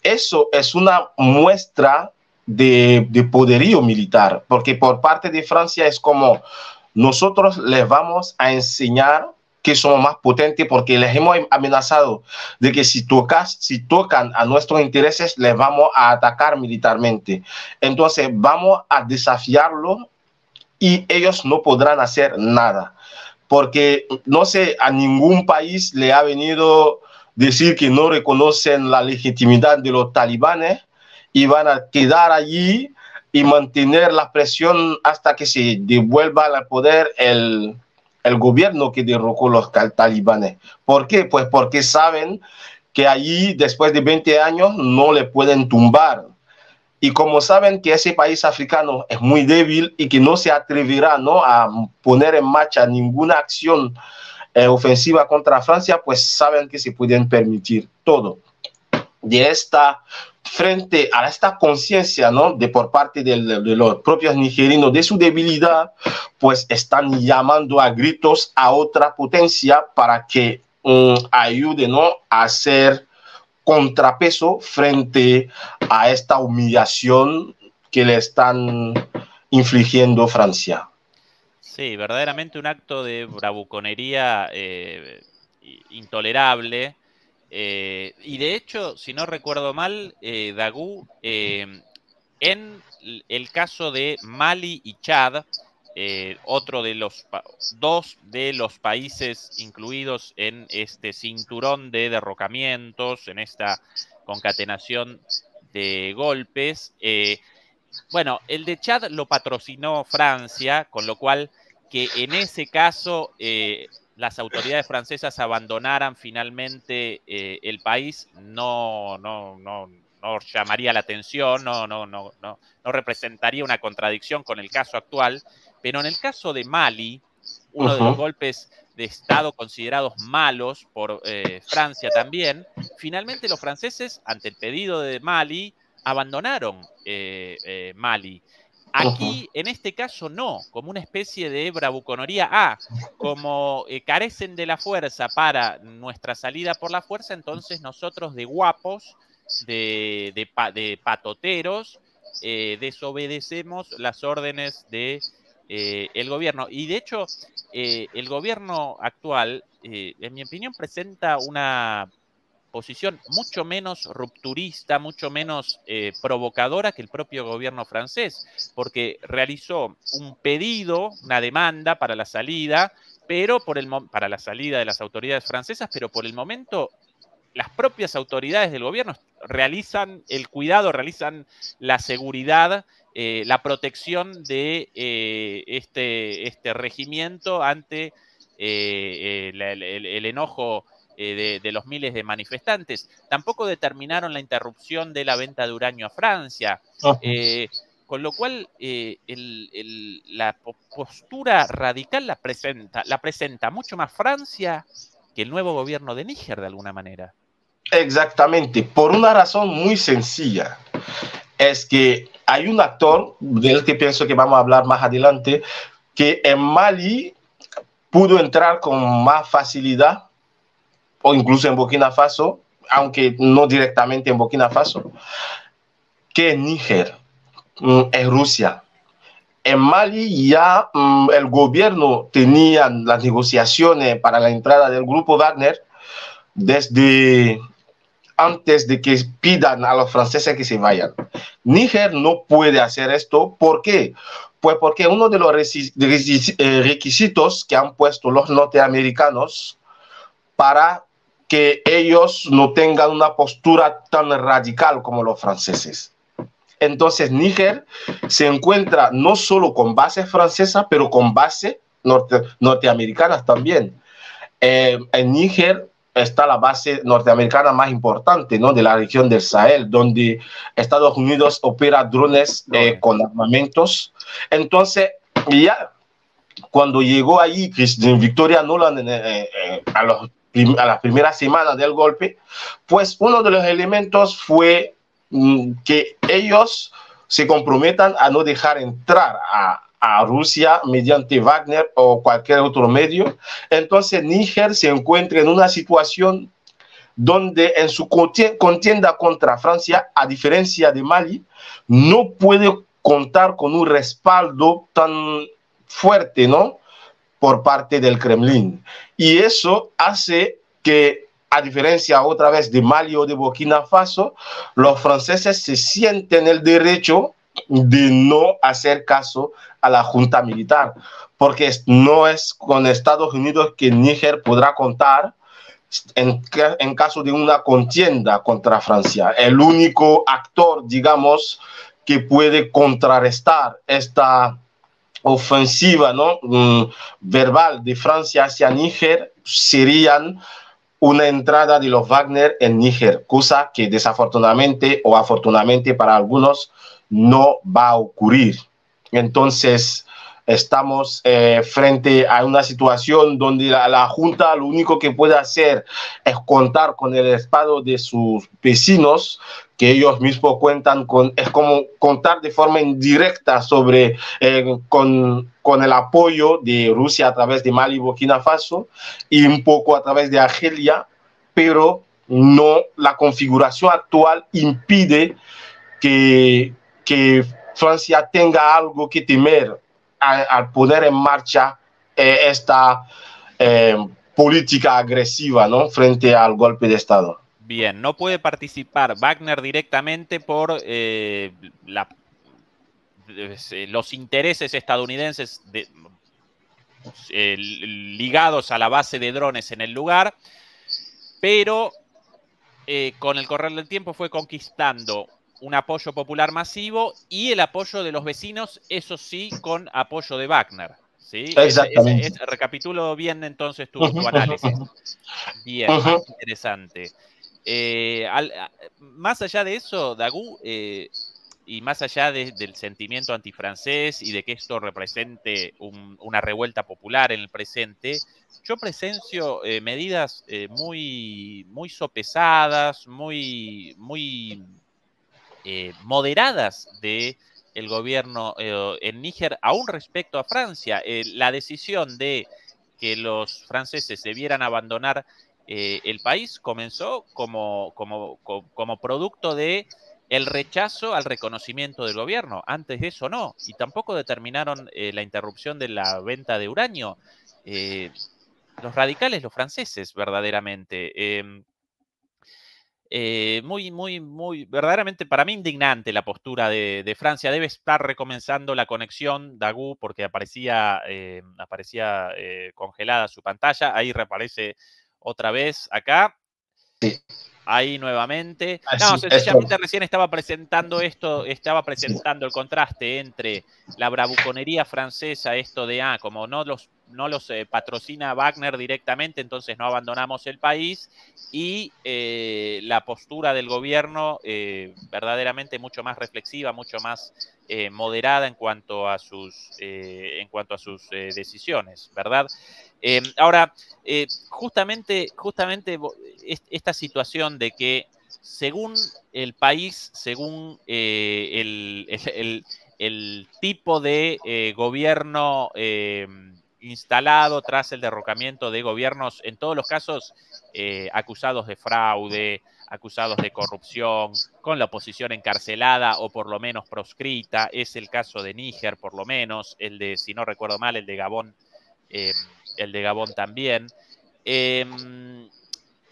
eso es una muestra de poderío militar, porque por parte de Francia es como nosotros les vamos a enseñar que somos más potentes porque les hemos amenazado de que si tocan a nuestros intereses les vamos a atacar militarmente. Entonces vamos a desafiarlo y ellos no podrán hacer nada, porque no sé, a ningún país le ha venido decir que no reconocen la legitimidad de los talibanes y van a quedar allí y mantener la presión hasta que se devuelva al poder el gobierno que derrocó los talibanes. ¿Por qué? Pues porque saben que allí, después de 20 años, no le pueden tumbar. Y como saben que ese país africano es muy débil y que no se atreverá, ¿no?, a poner en marcha ninguna acción ofensiva contra Francia, pues saben que se pueden permitir todo. Frente a esta conciencia, ¿no?, de por parte de los propios nigerinos de su debilidad, pues están llamando a gritos a otra potencia para que ayude, ¿no?, a hacer contrapeso frente a esta humillación que le están infligiendo Francia. Sí, verdaderamente un acto de bravuconería intolerable. Y de hecho, si no recuerdo mal, Dagú, en el caso de Mali y Chad, otro de dos de los países incluidos en este cinturón de derrocamientos, en esta concatenación de golpes. Bueno, el de Chad lo patrocinó Francia, con lo cual que en ese caso las autoridades francesas abandonaran finalmente el país no llamaría la atención, no representaría una contradicción con el caso actual. Pero en el caso de Mali, uno de los golpes de Estado considerados malos por Francia también, finalmente los franceses, ante el pedido de Mali, abandonaron Mali. Aquí, en este caso, no, como una especie de bravuconería. Como carecen de la fuerza para nuestra salida por la fuerza, entonces nosotros de guapos, de patoteros, desobedecemos las órdenes de el gobierno. Y de hecho, el gobierno actual, en mi opinión, presenta una posición mucho menos rupturista, mucho menos provocadora que el propio gobierno francés, porque realizó un pedido, una demanda para la salida, pero para la salida de las autoridades francesas, pero por el momento las propias autoridades del gobierno realizan el cuidado, realizan la seguridad, la protección de este regimiento ante el enojo de los miles de manifestantes. Tampoco determinaron la interrupción de la venta de uranio a Francia. Con lo cual, la postura radical la presenta mucho más Francia que el nuevo gobierno de Níger, de alguna manera. Exactamente, por una razón muy sencilla. Es que hay un actor, del que pienso que vamos a hablar más adelante, que en Mali pudo entrar con más facilidad, o incluso en Burkina Faso, aunque no directamente en Burkina Faso, que en Níger, en Rusia. En Mali ya el gobierno tenía las negociaciones para la entrada del grupo Wagner desde antes de que pidan a los franceses que se vayan. Níger no puede hacer esto. ¿Por qué? Pues porque uno de los requisitos que han puesto los norteamericanos para que ellos no tengan una postura tan radical como los franceses. Entonces Níger se encuentra no solo con bases francesas, pero con bases norteamericanas también. En Níger está la base norteamericana más importante, ¿no? De la región del Sahel, donde Estados Unidos opera drones con armamentos. Entonces, ya cuando llegó ahí Victoria Nuland a las primeras semanas del golpe, pues uno de los elementos fue que ellos se comprometan a no dejar entrar a Rusia mediante Wagner o cualquier otro medio. Entonces Níger se encuentra en una situación donde en su contienda contra Francia, a diferencia de Mali, no puede contar con un respaldo tan fuerte, ¿no? Por parte del Kremlin. Y eso hace que, a diferencia otra vez de Mali o de Burkina Faso, los franceses se sienten el derecho de no hacer caso a la junta militar, porque no es con Estados Unidos que Níger podrá contar en caso de una contienda contra Francia. El único actor, digamos, que puede contrarrestar esta ofensiva, ¿no? Verbal de Francia hacia Níger serían una entrada de los Wagner en Níger, cosa que desafortunadamente o afortunadamente para algunos no va a ocurrir. Entonces, estamos frente a una situación donde la Junta lo único que puede hacer es contar con el respaldo de sus vecinos, que ellos mismos cuentan con, es como contar de forma indirecta sobre, con el apoyo de Rusia a través de Mali y Burkina Faso y un poco a través de Argelia, pero no, la configuración actual impide que Francia tenga algo que temer al poner en marcha esta política agresiva, ¿no? Frente al golpe de Estado. Bien, no puede participar Wagner directamente por los intereses estadounidenses ligados a la base de drones en el lugar, pero con el correr del tiempo fue conquistando un apoyo popular masivo y el apoyo de los vecinos, eso sí, con apoyo de Wagner. ¿Sí? Exactamente. Recapitulo bien entonces tu análisis. Bien, interesante. Más allá de eso, Dagú, y más allá del sentimiento antifrancés y de que esto represente una revuelta popular en el presente, yo presencio medidas muy sopesadas, muy moderadas de el gobierno en Níger, aún respecto a Francia. La decisión de que los franceses debieran abandonar el país comenzó como producto de el rechazo al reconocimiento del gobierno. Antes de eso no, y tampoco determinaron la interrupción de la venta de uranio. Los radicales, los franceses, verdaderamente. Verdaderamente para mí indignante la postura de Francia. Debe estar recomenzando la conexión, Dagú, porque aparecía congelada su pantalla. Ahí reaparece otra vez acá. Sí. Ahí nuevamente. Así, sencillamente recién estaba presentando el contraste entre la bravuconería francesa, esto de, como no los patrocina Wagner directamente, entonces no abandonamos el país, y la postura del gobierno verdaderamente mucho más reflexiva, mucho más moderada en cuanto a sus decisiones, ¿verdad? Ahora, justamente esta situación de que según el país, según el tipo de gobierno instalado tras el derrocamiento de gobiernos, en todos los casos acusados de fraude, acusados de corrupción, con la oposición encarcelada o por lo menos proscrita, es el caso de Níger por lo menos, el de, si no recuerdo mal, el de Gabón también.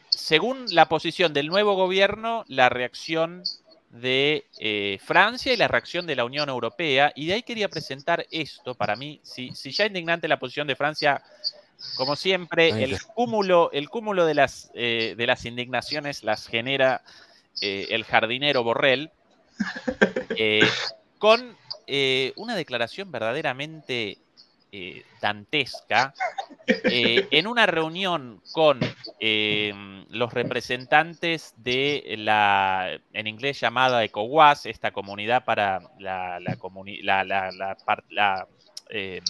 Según la posición del nuevo gobierno, la reacción de Francia y la reacción de la Unión Europea, y de ahí quería presentar esto para mí. Si ya indignante la posición de Francia, como siempre, el cúmulo de las indignaciones las genera el jardinero Borrell, con una declaración verdaderamente dantesca. En una reunión con los representantes de en inglés llamada ECOWAS, esta comunidad para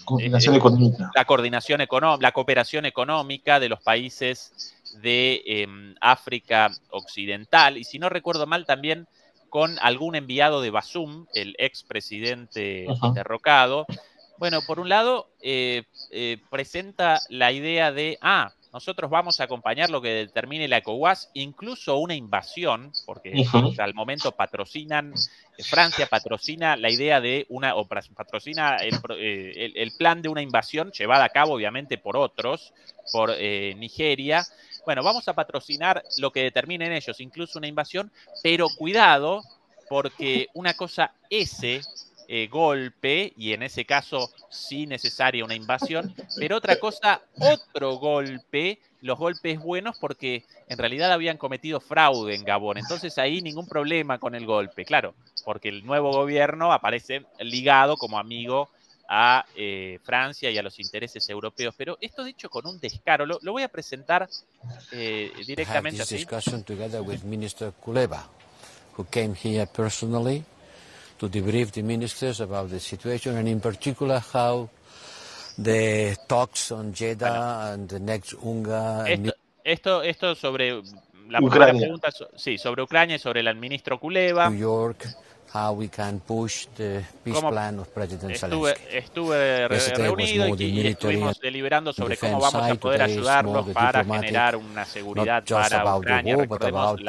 Coordinación económica. La cooperación económica de los países de África Occidental, y si no recuerdo mal también con algún enviado de Basum, el expresidente derrocado. Bueno, por un lado, presenta la idea de, nosotros vamos a acompañar lo que determine la ECOWAS, incluso una invasión, porque al momento Francia patrocina la idea de patrocina el plan de una invasión llevada a cabo, obviamente, por otros, por Nigeria. Bueno, vamos a patrocinar lo que determinen ellos, incluso una invasión, pero cuidado, porque una cosa golpe, y en ese caso sí necesaria una invasión, pero otra cosa, otro golpe, los golpes buenos, porque en realidad habían cometido fraude en Gabón, entonces ahí ningún problema con el golpe, claro, porque el nuevo gobierno aparece ligado como amigo a Francia y a los intereses europeos, pero esto dicho con un descaro, lo voy a presentar directamente así. Discussion together with Minister Kuleba, who came here personally to debrief the ministers about the situation and in particular how the talks on Jeddah and the next UNGA. Esto sobre la Ucrania. primera pregunta, sí, sobre Ucrania y sobre el ministro Kuleba. New York, how we can push the peace plan of President Zelensky. Estuve reunido y estuvimos deliberando sobre cómo vamos a poder ayudarlos para generar una seguridad para Ucrania. Recordemos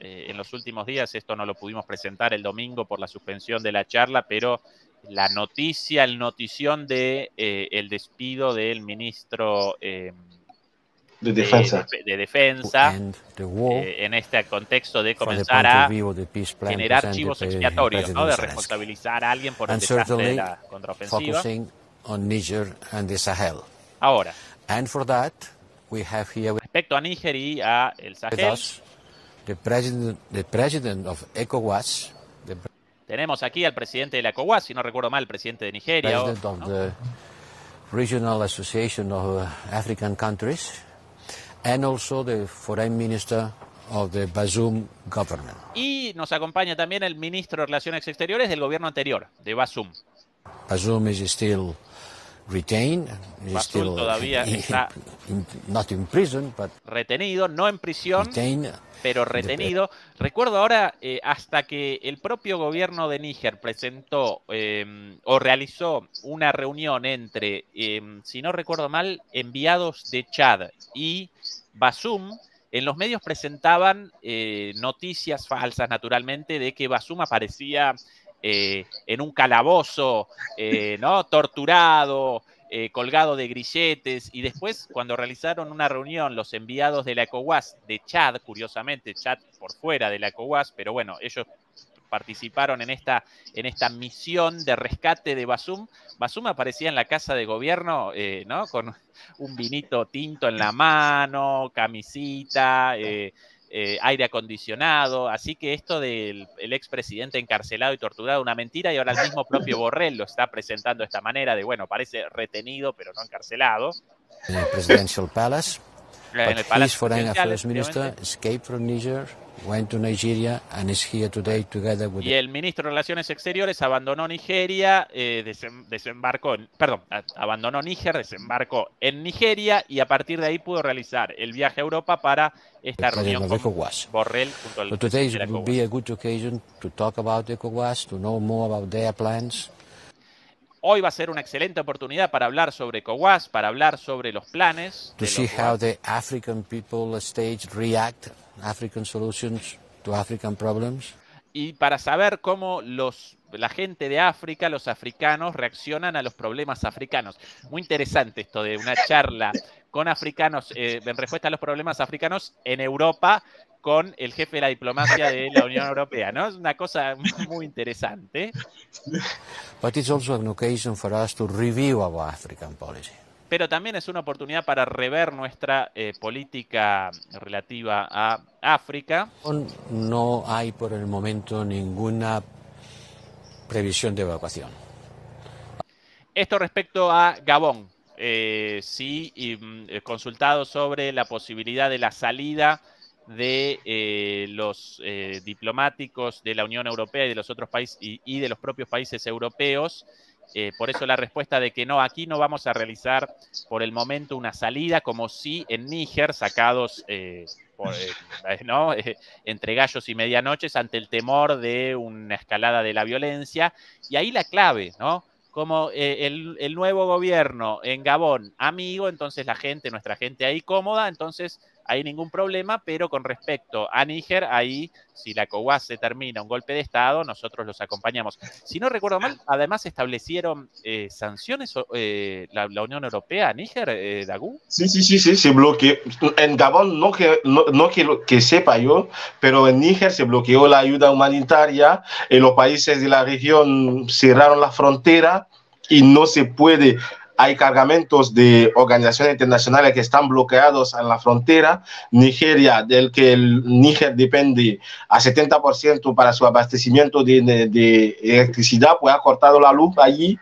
en los últimos días, esto no lo pudimos presentar el domingo por la suspensión de la charla, pero la noticia, el notición de el despido del ministro de defensa en este contexto de comenzar a generar chivos expiatorios, ¿no? De responsabilizar a alguien por el desastre de la contraofensiva. Ahora, respecto a Níger y a el Sahel, the president of ECOWAS, tenemos aquí al presidente de la ECOWAS, si no recuerdo mal, el presidente de Nigeria. President of the Regional Association of African Countries, and also the Foreign Minister of the Bazoum government. Y nos acompaña también el ministro de Relaciones Exteriores del gobierno anterior, de Bazoum. Bazoum is still retained. Bazoum todavía está not in prison, but retenido, no en prisión, retained, pero retenido. Recuerdo ahora, hasta que el propio gobierno de Níger presentó o realizó una reunión entre, si no recuerdo mal, enviados de Chad y Bazoum, en los medios presentaban noticias falsas, naturalmente, de que Bazoum aparecía en un calabozo, ¿no? Torturado, colgado de grilletes, y después cuando realizaron una reunión los enviados de la ECOWAS de Chad, curiosamente Chad por fuera de la ECOWAS, pero bueno, ellos participaron en esta misión de rescate de Bazoum. Bazoum aparecía en la casa de gobierno, ¿no? Con un vinito tinto en la mano, camisita, aire acondicionado, así que esto del expresidente encarcelado y torturado, una mentira, y ahora el mismo propio Borrell lo está presentando de esta manera, de bueno, parece retenido pero no encarcelado. En el Presidential Palace, en el Palacio Foreign Affairs Minister escaped from Niger, went to Nigeria and is here today together with. Y el ministro de Relaciones Exteriores abandonó Nigeria, abandonó Níger, desembarcó en Nigeria y a partir de ahí pudo realizar el viaje a Europa para esta reunión con Borrell junto al presidente de la ECOWAS. Today would be a good occasion to talk about ECOWAS, to know more about their plans. Hoy va a ser una excelente oportunidad para hablar sobre ECOWAS, para hablar sobre los planes. To see how the African people stage react, African solutions to African problems. Y para saber cómo la gente de África, los africanos, reaccionan a los problemas africanos. Muy interesante esto de una charla con africanos en respuesta a los problemas africanos en Europa con el jefe de la diplomacia de la Unión Europea, ¿no? Es una cosa muy interesante. But it's also an occasion for us to review our African policy. Pero también es una oportunidad para rever nuestra política relativa a África. No hay por el momento ninguna previsión de evacuación. Esto respecto a Gabón. Sí, consultado sobre la posibilidad de la salida de los diplomáticos de la Unión Europea y de los otros países y de los propios países europeos. Por eso la respuesta de que no, aquí no vamos a realizar por el momento una salida, como sí en Níger, sacados ¿no? Entre gallos y medianoches ante el temor de una escalada de la violencia. Y ahí la clave, ¿no? Como el nuevo gobierno en Gabón, amigo, entonces la gente, nuestra gente ahí cómoda, entonces hay ningún problema, pero con respecto a Níger, ahí, si la ECOWAS se termina un golpe de Estado, nosotros los acompañamos. Si no recuerdo mal, además establecieron sanciones la Unión Europea a Níger, Dagú. Sí, se bloqueó. En Gabón no que sepa yo, pero en Níger se bloqueó la ayuda humanitaria, los países de la región cerraron la frontera y no se puede. Hay cargamentos de organizaciones internacionales que están bloqueados en la frontera. Nigeria, del que el Níger depende a 70% para su abastecimiento de electricidad, pues ha cortado la luz allí.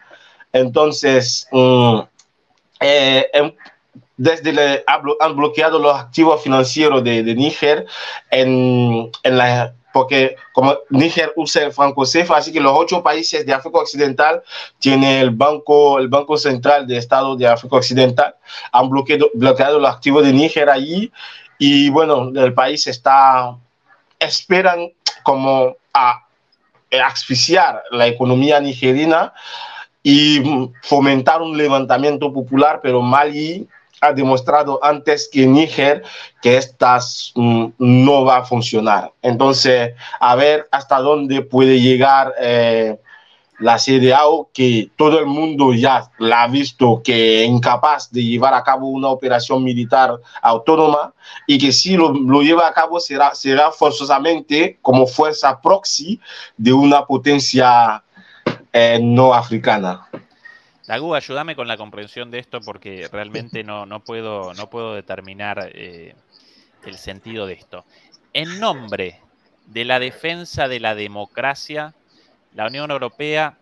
Entonces, han bloqueado los activos financieros de Níger porque como Níger usa el franco CFA, así que los 8 países de África Occidental tienen el Banco Central de Estado de África Occidental, han bloqueado los activos de Níger allí y bueno, el país esperan como a asfixiar la economía nigerina y fomentar un levantamiento popular, pero Mali ha demostrado antes que Níger que no va a funcionar. Entonces, a ver hasta dónde puede llegar la CEDEAO, que todo el mundo ya la ha visto que es incapaz de llevar a cabo una operación militar autónoma y que si lo lleva a cabo será forzosamente como fuerza proxy de una potencia no africana. Dagú, ayúdame con la comprensión de esto porque realmente no puedo determinar el sentido de esto. En nombre de la defensa de la democracia, la Unión Europea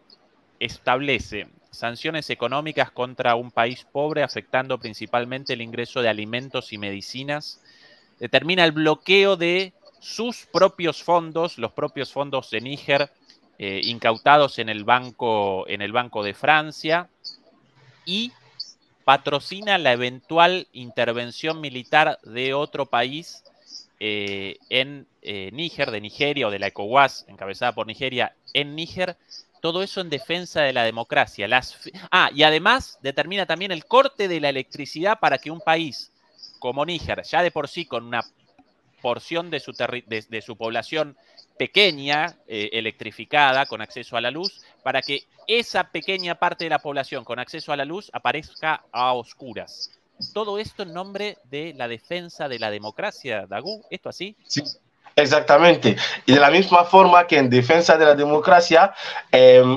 establece sanciones económicas contra un país pobre, afectando principalmente el ingreso de alimentos y medicinas, determina el bloqueo de sus propios fondos, los propios fondos de Níger, incautados en el banco de Francia, y patrocina la eventual intervención militar de otro país en Níger, de Nigeria o de la ECOWAS, encabezada por Nigeria, en Níger. Todo eso en defensa de la democracia. Y además determina también el corte de la electricidad para que un país como Níger, ya de por sí con una porción de su población pequeña, electrificada, con acceso a la luz, para que esa pequeña parte de la población con acceso a la luz aparezca a oscuras. Todo esto en nombre de la defensa de la democracia, Dagú, ¿esto así? Sí. Exactamente. Y de la misma forma que en defensa de la democracia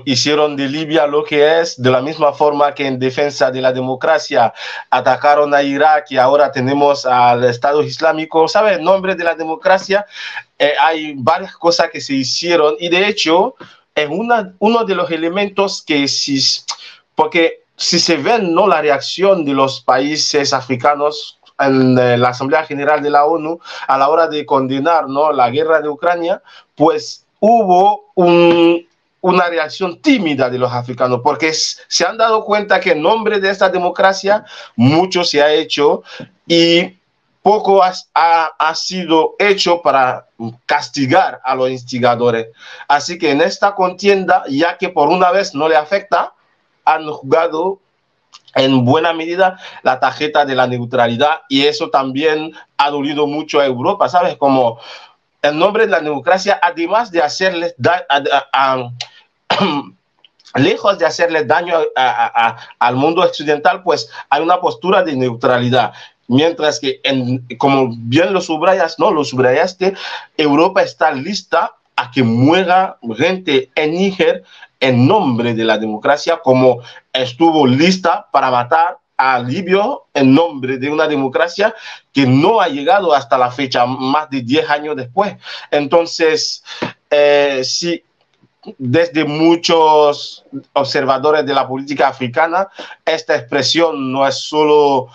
hicieron de Libia lo que es, de la misma forma que en defensa de la democracia atacaron a Irak y ahora tenemos al Estado Islámico, ¿sabes? En nombre de la democracia hay varias cosas que se hicieron y de hecho es uno de los elementos que porque si se ven, ¿no?, la reacción de los países africanos en la Asamblea General de la ONU a la hora de condenar, ¿no?, la guerra de Ucrania, pues hubo una reacción tímida de los africanos, porque se han dado cuenta que en nombre de esta democracia mucho se ha hecho y poco ha sido hecho para castigar a los instigadores. Así que en esta contienda, ya que por una vez no le afecta, han jugado en buena medida la tarjeta de la neutralidad y eso también ha dolido mucho a Europa, ¿sabes? Como en nombre de la democracia, además de hacerles lejos de hacerles daño al mundo occidental, pues hay una postura de neutralidad. Mientras que, como bien lo subrayaste, Europa está lista a que muera gente en Níger en nombre de la democracia, como estuvo lista para matar a Libio en nombre de una democracia que no ha llegado hasta la fecha, más de 10 años después. Entonces, sí, desde muchos observadores de la política africana, esta expresión no es solo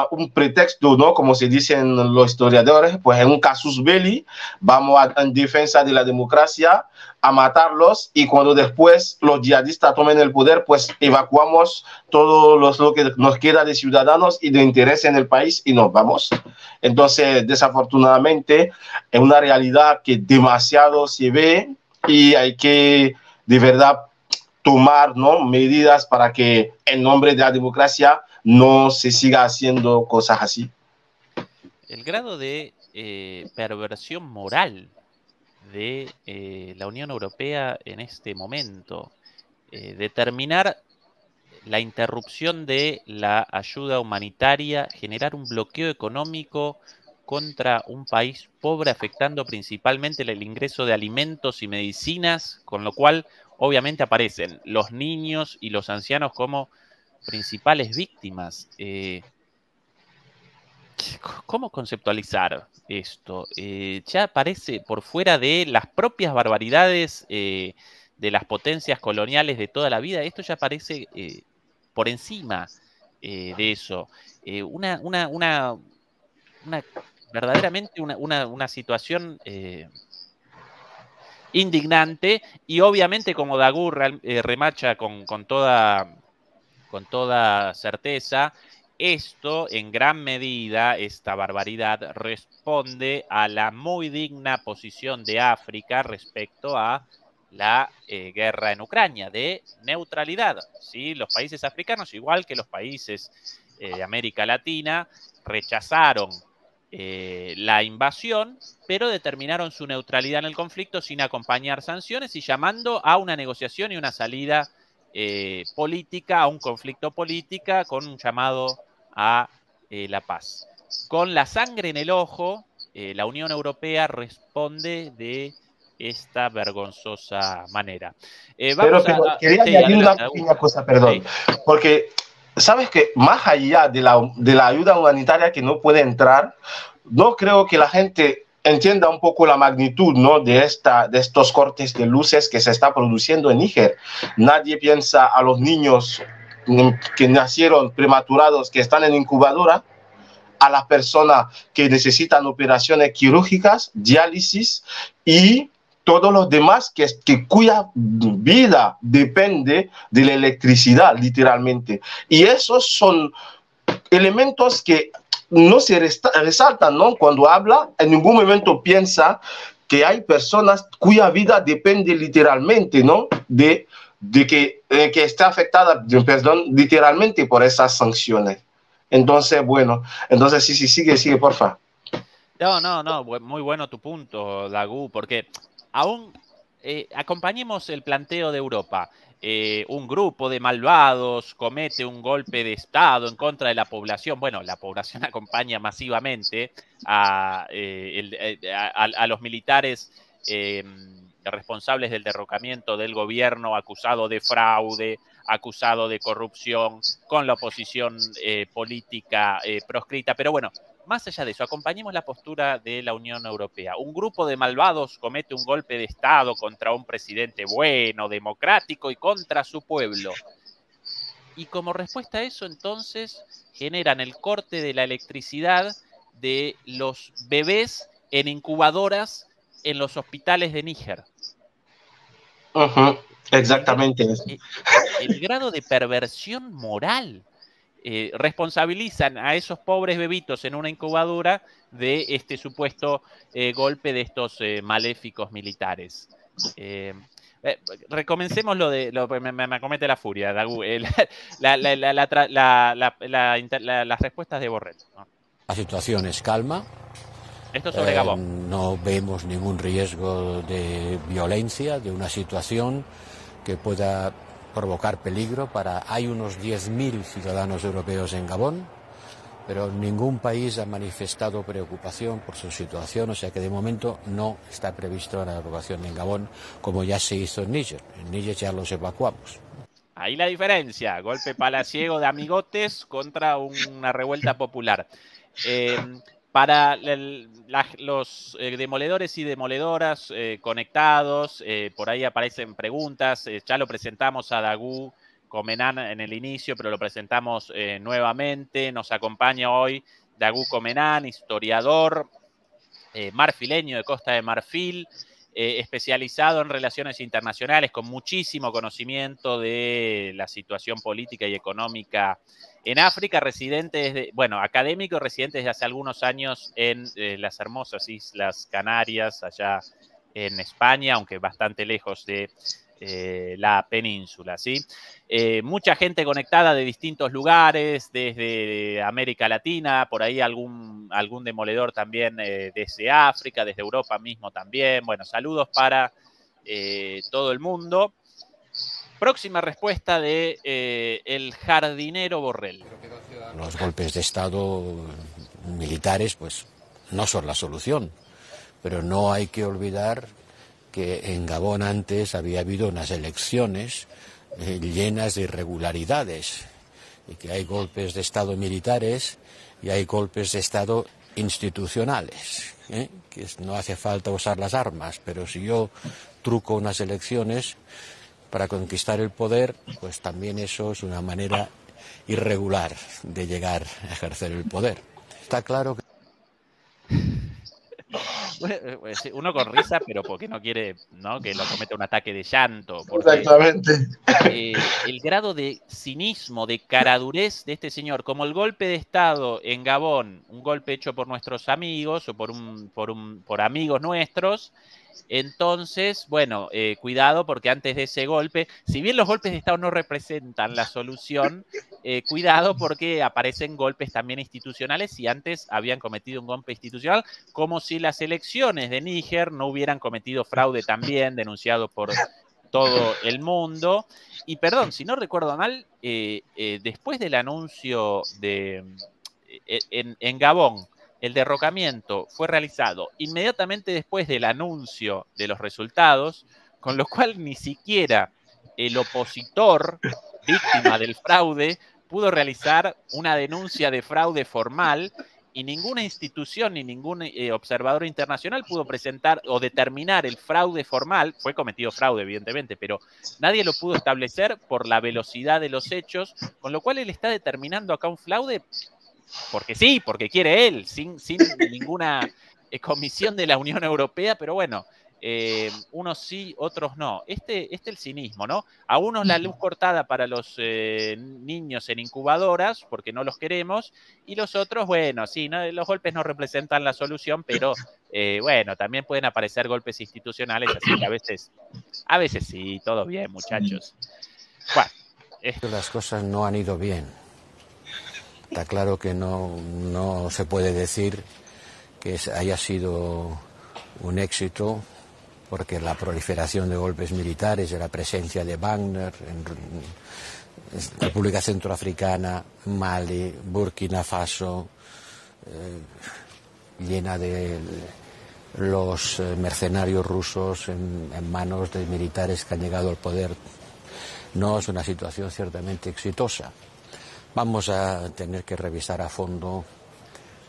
un pretexto, ¿no? Como se dicen los historiadores, pues en un casus belli, vamos en defensa de la democracia a matarlos, y cuando después los yihadistas tomen el poder, pues evacuamos todo lo que nos queda de ciudadanos y de interés en el país y nos vamos. Entonces, desafortunadamente, es una realidad que demasiado se ve, y hay que de verdad tomar, ¿no?, medidas para que en nombre de la democracia no se siga haciendo cosas así. El grado de perversión moral de la Unión Europea en este momento, determinar la interrupción de la ayuda humanitaria, generar un bloqueo económico contra un país pobre, afectando principalmente el ingreso de alimentos y medicinas, con lo cual obviamente aparecen los niños y los ancianos como principales víctimas. ¿Cómo conceptualizar esto? Ya aparece por fuera de las propias barbaridades de las potencias coloniales de toda la vida. Esto ya aparece por encima de eso. Verdaderamente una situación indignante, y obviamente, como Dagur remacha con toda certeza, esto en gran medida, esta barbaridad, responde a la muy digna posición de África respecto a la guerra en Ucrania, de neutralidad, ¿sí? Los países africanos, igual que los países de América Latina, rechazaron la invasión, pero determinaron su neutralidad en el conflicto sin acompañar sanciones y llamando a una negociación y una salida política, a un conflicto política, con un llamado a la paz. Con la sangre en el ojo, la Unión Europea responde de esta vergonzosa manera. Pero quería añadir una pequeña cosa, perdón, ¿sí? Porque sabes que más allá de la ayuda humanitaria que no puede entrar, no creo que la gente entienda un poco la magnitud, ¿no?, de estos cortes de luces que se está produciendo en Níger. Nadie piensa a los niños que nacieron prematurados, que están en incubadora, a las personas que necesitan operaciones quirúrgicas, diálisis y todos los demás cuya vida depende de la electricidad, literalmente. Y esos son elementos que no se resaltan, ¿no? Cuando habla, en ningún momento piensa que hay personas cuya vida depende literalmente, ¿no?, de que esté afectada, perdón, literalmente por esas sanciones. Entonces, bueno, sí, sigue, porfa. No, muy bueno tu punto, Dagu, porque aún acompañemos el planteo de Europa. Un grupo de malvados comete un golpe de Estado en contra de la población. Bueno, la población acompaña masivamente a los militares responsables del derrocamiento del gobierno, acusado de fraude, acusado de corrupción, con la oposición política proscrita. Pero bueno, más allá de eso, acompañemos la postura de la Unión Europea. Un grupo de malvados comete un golpe de Estado contra un presidente bueno, democrático y contra su pueblo. Y como respuesta a eso, entonces, generan el corte de la electricidad de los bebés en incubadoras en los hospitales de Níger. Exactamente eso. El grado de perversión moral. Responsabilizan a esos pobres bebitos en una incubadora de este supuesto golpe de estos maléficos militares. Recomencemos me acomete la furia, Dagu, las respuestas de Borrell, ¿no? La situación es calma. Esto sobre Gabón. No vemos ningún riesgo de violencia, de una situación que pueda provocar peligro hay unos 10.000 ciudadanos europeos en Gabón, pero ningún país ha manifestado preocupación por su situación, o sea que de momento no está previsto la evacuación en Gabón, como ya se hizo en Níger. En Níger ya los evacuamos. Ahí la diferencia, golpe palaciego de amigotes contra una revuelta popular. para los demoledores y demoledoras conectados, por ahí aparecen preguntas, ya lo presentamos a Dagu Comenan en el inicio, pero lo presentamos nuevamente. Nos acompaña hoy Dagu Comenan, historiador marfileño de Costa de Marfil, especializado en relaciones internacionales, con muchísimo conocimiento de la situación política y económica en África, residente desde, bueno, académico, residente desde hace algunos años en las hermosas Islas Canarias, allá en España, aunque bastante lejos de la península, ¿sí? Mucha gente conectada de distintos lugares, desde América Latina, por ahí algún demoledor también desde África, desde Europa mismo también. Bueno, saludos para todo el mundo. Próxima respuesta de el jardinero Borrell. Los golpes de Estado militares, pues, no son la solución, pero no hay que olvidar que en Gabón antes había habido unas elecciones llenas de irregularidades y que hay golpes de Estado militares y hay golpes de Estado institucionales, que no hace falta usar las armas, pero si yo truco unas elecciones para conquistar el poder, pues también eso es una manera irregular de llegar a ejercer el poder. Está claro que uno con risa, pero porque no quiere, ¿no?, que lo cometa un ataque de llanto. Exactamente. El grado de cinismo, de caradurez de este señor, como el golpe de Estado en Gabón, un golpe hecho por nuestros amigos o por amigos nuestros. Entonces, bueno, cuidado, porque antes de ese golpe, si bien los golpes de Estado no representan la solución, cuidado porque aparecen golpes también institucionales y antes habían cometido un golpe institucional, como si las elecciones de Níger no hubieran cometido fraude también, denunciado por todo el mundo. Y perdón, si no recuerdo mal, después del anuncio en Gabón, el derrocamiento fue realizado inmediatamente después del anuncio de los resultados, con lo cual ni siquiera el opositor, víctima del fraude, pudo realizar una denuncia de fraude formal y ninguna institución ni ningún observador internacional pudo presentar o determinar el fraude formal. Fue cometido fraude, evidentemente, pero nadie lo pudo establecer por la velocidad de los hechos, con lo cual él está determinando acá un fraude porque sí, porque quiere él, sin ninguna comisión de la Unión Europea, pero bueno, unos sí, otros no. Este el cinismo, ¿no? A unos la luz cortada para los niños en incubadoras, porque no los queremos, y los otros, bueno, sí, no, los golpes no representan la solución, pero bueno, también pueden aparecer golpes institucionales, así que a veces sí, todo bien, muchachos. Bueno, las cosas no han ido bien. Está claro que no se puede decir que haya sido un éxito, porque la proliferación de golpes militares, de la presencia de Wagner en República Centroafricana, Mali, Burkina Faso, llena de los mercenarios rusos en manos de militares que han llegado al poder, no es una situación ciertamente exitosa. Vamos a tener que revisar a fondo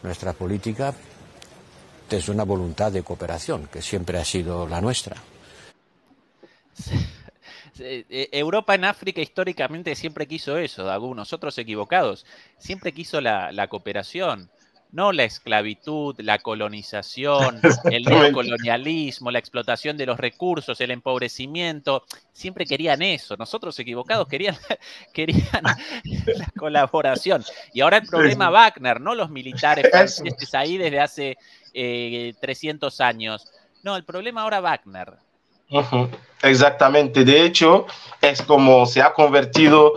nuestra política desde una voluntad de cooperación, que siempre ha sido la nuestra. Europa en África históricamente siempre quiso eso, Dagu, nosotros equivocados. Siempre quiso la cooperación, no la esclavitud, la colonización, el neocolonialismo, la explotación de los recursos, el empobrecimiento. Siempre querían eso. Nosotros equivocados querían la colaboración. Y ahora el problema Wagner, no los militares franceses ahí desde hace 300 años. No, el problema ahora Wagner. Exactamente, de hecho es como se ha convertido,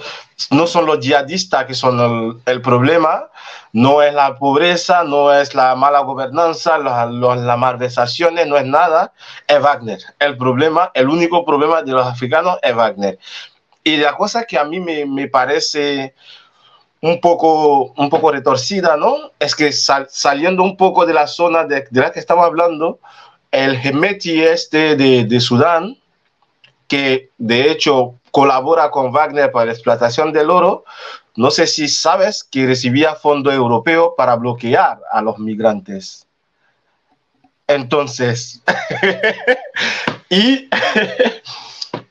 no son los yihadistas que son el problema, no es la pobreza, no es la mala gobernanza, las malversaciones, no es nada, es Wagner. El problema, el único problema de los africanos es Wagner. Y la cosa que a mí me parece un poco retorcida, ¿no? Es que saliendo un poco de la zona de la que estamos hablando, el Hemeti de Sudán, que de hecho colabora con Wagner para la explotación del oro, no sé si sabes que recibía fondo europeo para bloquear a los migrantes. Entonces, y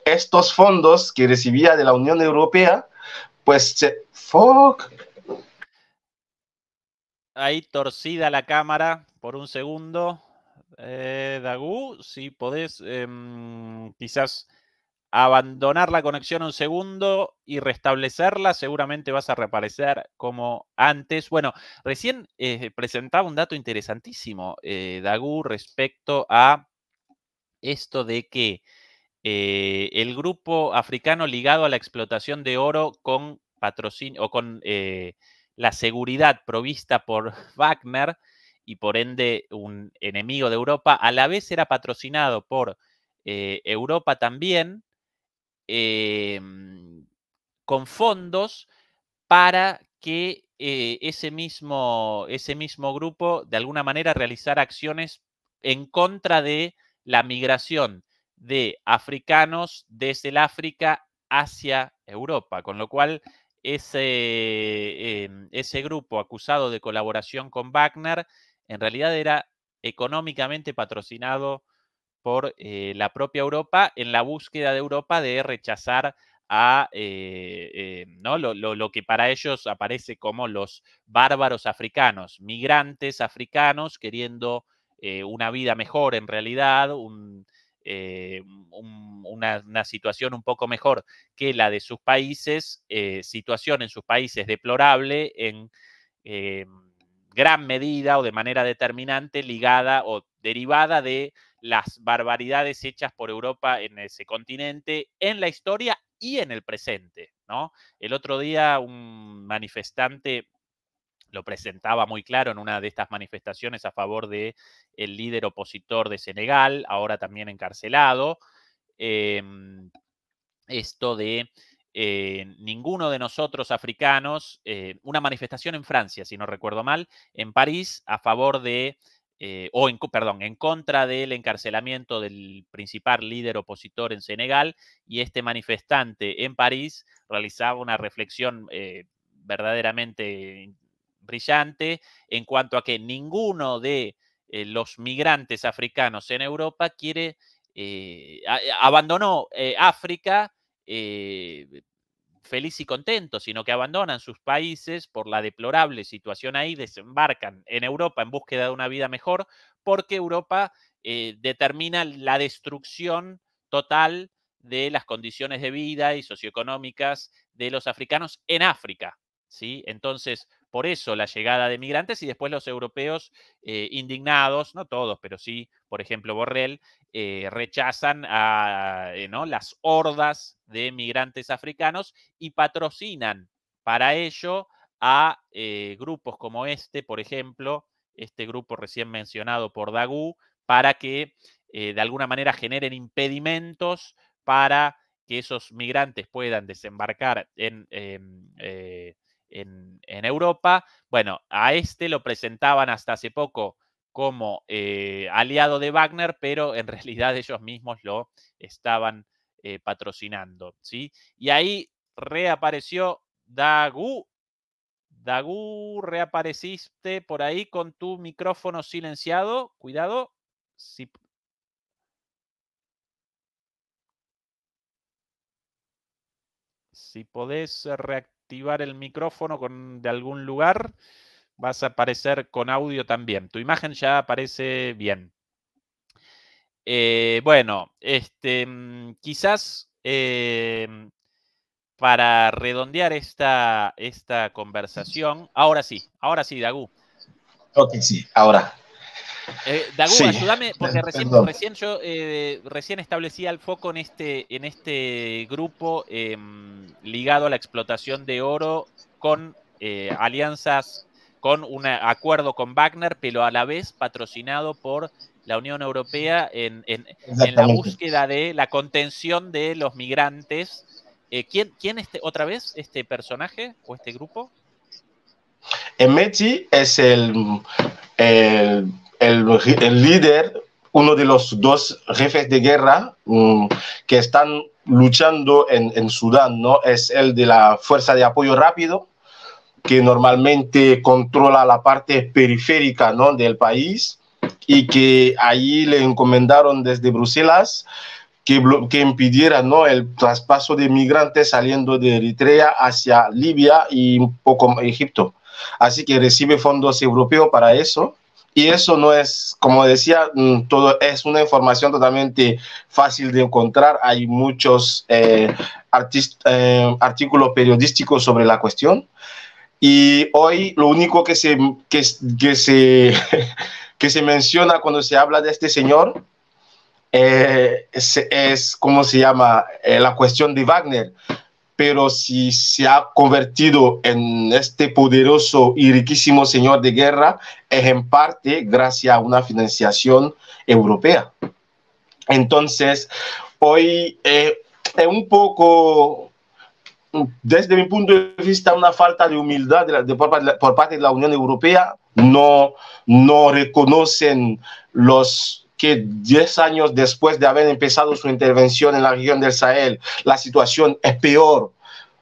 estos fondos que recibía de la Unión Europea, pues, Ahí torcida la cámara por un segundo. Dagu, si podés quizás abandonar la conexión un segundo y restablecerla, seguramente vas a reaparecer como antes. Bueno, recién presentaba un dato interesantísimo, Dagu, respecto a esto de que el grupo africano ligado a la explotación de oro con patrocinio o con la seguridad provista por Wagner y por ende un enemigo de Europa, a la vez era patrocinado por Europa también, con fondos para que ese mismo grupo de alguna manera realizara acciones en contra de la migración de africanos desde el África hacia Europa, con lo cual ese grupo acusado de colaboración con Wagner en realidad era económicamente patrocinado por la propia Europa en la búsqueda de Europa de rechazar a ¿no? lo que para ellos aparece como los bárbaros africanos, migrantes africanos queriendo una vida mejor en realidad, una situación un poco mejor que la de sus países, situación en sus países deplorable en gran medida o de manera determinante ligada o derivada de las barbaridades hechas por Europa en ese continente, en la historia y en el presente, ¿no? El otro día un manifestante lo presentaba muy claro en una de estas manifestaciones a favor del líder opositor de Senegal, ahora también encarcelado, esto de ninguno de nosotros africanos, una manifestación en Francia, si no recuerdo mal, en París, a favor de, en contra del encarcelamiento del principal líder opositor en Senegal, y este manifestante en París realizaba una reflexión verdaderamente brillante en cuanto a que ninguno de los migrantes africanos en Europa quiere, abandonó África feliz y contento, sino que abandonan sus países por la deplorable situación ahí, desembarcan en Europa en búsqueda de una vida mejor, porque Europa determina la destrucción total de las condiciones de vida y socioeconómicas de los africanos en África, ¿sí? Entonces, por eso la llegada de migrantes y después los europeos indignados, no todos, pero sí, por ejemplo, Borrell, rechazan ¿no? las hordas de migrantes africanos y patrocinan para ello a grupos como este, por ejemplo, este grupo recién mencionado por Dagu, para que de alguna manera generen impedimentos para que esos migrantes puedan desembarcar en Europa. Bueno, a este lo presentaban hasta hace poco como aliado de Wagner, pero en realidad ellos mismos lo estaban patrocinando, ¿sí? Y ahí reapareció Dagu. Dagu, reapareciste por ahí con tu micrófono silenciado. Cuidado. Si podés reactivar el micrófono de algún lugar, vas a aparecer con audio también. Tu imagen ya aparece bien. Bueno, quizás para redondear esta conversación, ahora sí, Dagu. Ok, sí, ahora. Dagu, Sí, ayúdame, porque recién establecía el foco en este grupo ligado a la explotación de oro con alianzas, con un acuerdo con Wagner, pero a la vez patrocinado por la Unión Europea en la búsqueda de la contención de los migrantes. ¿Quién otra vez, este personaje o este grupo? Emeti es el líder, uno de los dos jefes de guerra que están luchando en Sudán, ¿no? Es el de la Fuerza de Apoyo Rápido, que normalmente controla la parte periférica, ¿no?, del país, y que allí le encomendaron desde Bruselas que impidiera, ¿no?, el traspaso de migrantes saliendo de Eritrea hacia Libia y un poco Egipto. Así que recibe fondos europeos para eso. Y eso no es, como decía, todo es una información totalmente fácil de encontrar. Hay muchos artículos periodísticos sobre la cuestión. Y hoy lo único que se menciona cuando se habla de este señor es ¿cómo se llama? La cuestión de Wagner. Pero si se ha convertido en este poderoso y riquísimo señor de guerra, es en parte gracias a una financiación europea. Entonces, hoy es un poco, desde mi punto de vista, una falta de humildad por parte de la Unión Europea. No reconocen los que 10 años después de haber empezado su intervención en la región del Sahel, la situación es peor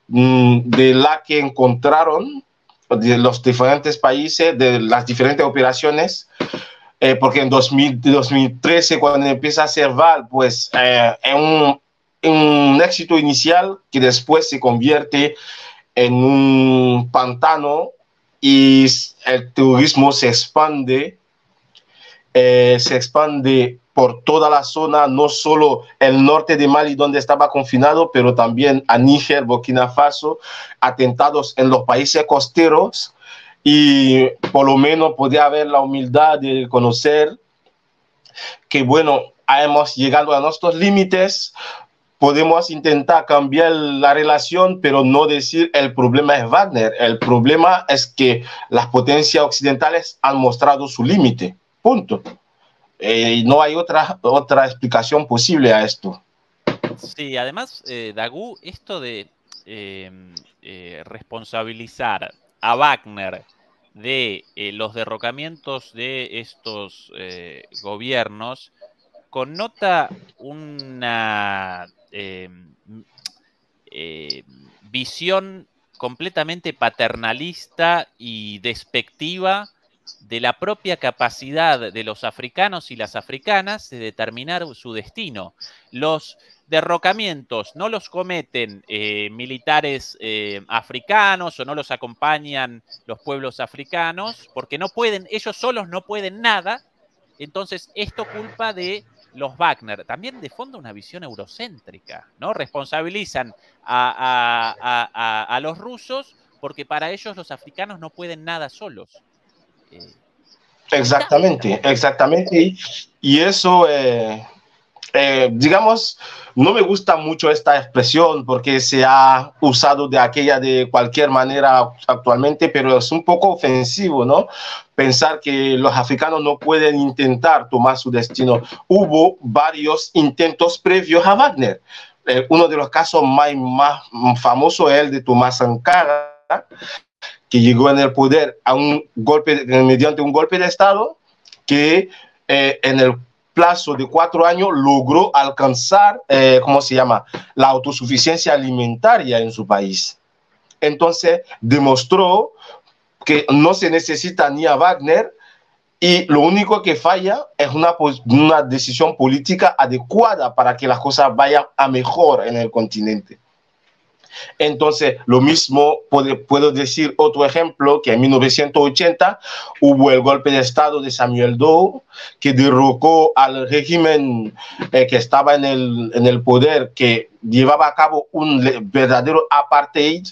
de la que encontraron de los diferentes países, de las diferentes operaciones, porque en 2013, cuando empieza a Serval, pues un éxito inicial que después se convierte en un pantano y el terrorismo se expande por toda la zona, no solo el norte de Mali donde estaba confinado, pero también a Níger, Burkina Faso, atentados en los países costeros, y por lo menos podía haber la humildad de conocer que, bueno, hemos llegado a nuestros límites. Podemos intentar cambiar la relación, pero no decir el problema es Wagner. El problema es que las potencias occidentales han mostrado su límite. Punto. No hay otra explicación posible a esto. Sí, además, Dagú, esto de responsabilizar a Wagner de los derrocamientos de estos gobiernos connota una visión completamente paternalista y despectiva de la propia capacidad de los africanos y las africanas de determinar su destino. Los derrocamientos no los cometen militares africanos o no los acompañan los pueblos africanos porque no pueden, ellos solos no pueden nada. Entonces esto culpa de los Wagner, también de fondo una visión eurocéntrica, ¿no? Responsabilizan a los rusos porque para ellos los africanos no pueden nada solos. Exactamente. Y eso, digamos, no me gusta mucho esta expresión porque se ha usado de aquella de cualquier manera actualmente, pero es un poco ofensivo, ¿no? Pensar que los africanos no pueden intentar tomar su destino. Hubo varios intentos previos a Wagner. Uno de los casos más famosos es el de Tomás Sankara, que llegó en el poder mediante un golpe de Estado que en el plazo de 4 años logró alcanzar, ¿cómo se llama?, la autosuficiencia alimentaria en su país. Entonces demostró que no se necesita ni a Wagner y lo único que falla es una decisión política adecuada para que las cosas vayan a mejor en el continente. Entonces, lo mismo puedo decir otro ejemplo, que en 1980 hubo el golpe de Estado de Samuel Doe, que derrocó al régimen que estaba en el poder, que llevaba a cabo un verdadero apartheid,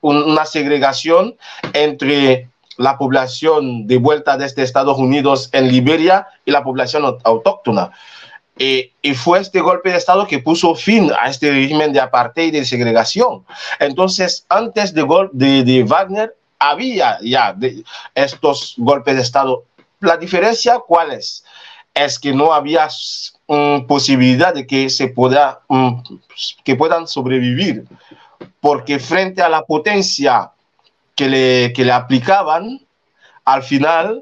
una segregación entre la población de vuelta desde Estados Unidos en Liberia y la población autóctona. Y fue este golpe de Estado que puso fin a este régimen de apartheid y de segregación. Entonces, antes de Wagner, había ya estos golpes de Estado. La diferencia, ¿cuál es? Es que no había posibilidad de que que puedan sobrevivir, porque frente a la potencia que le aplicaban, al final,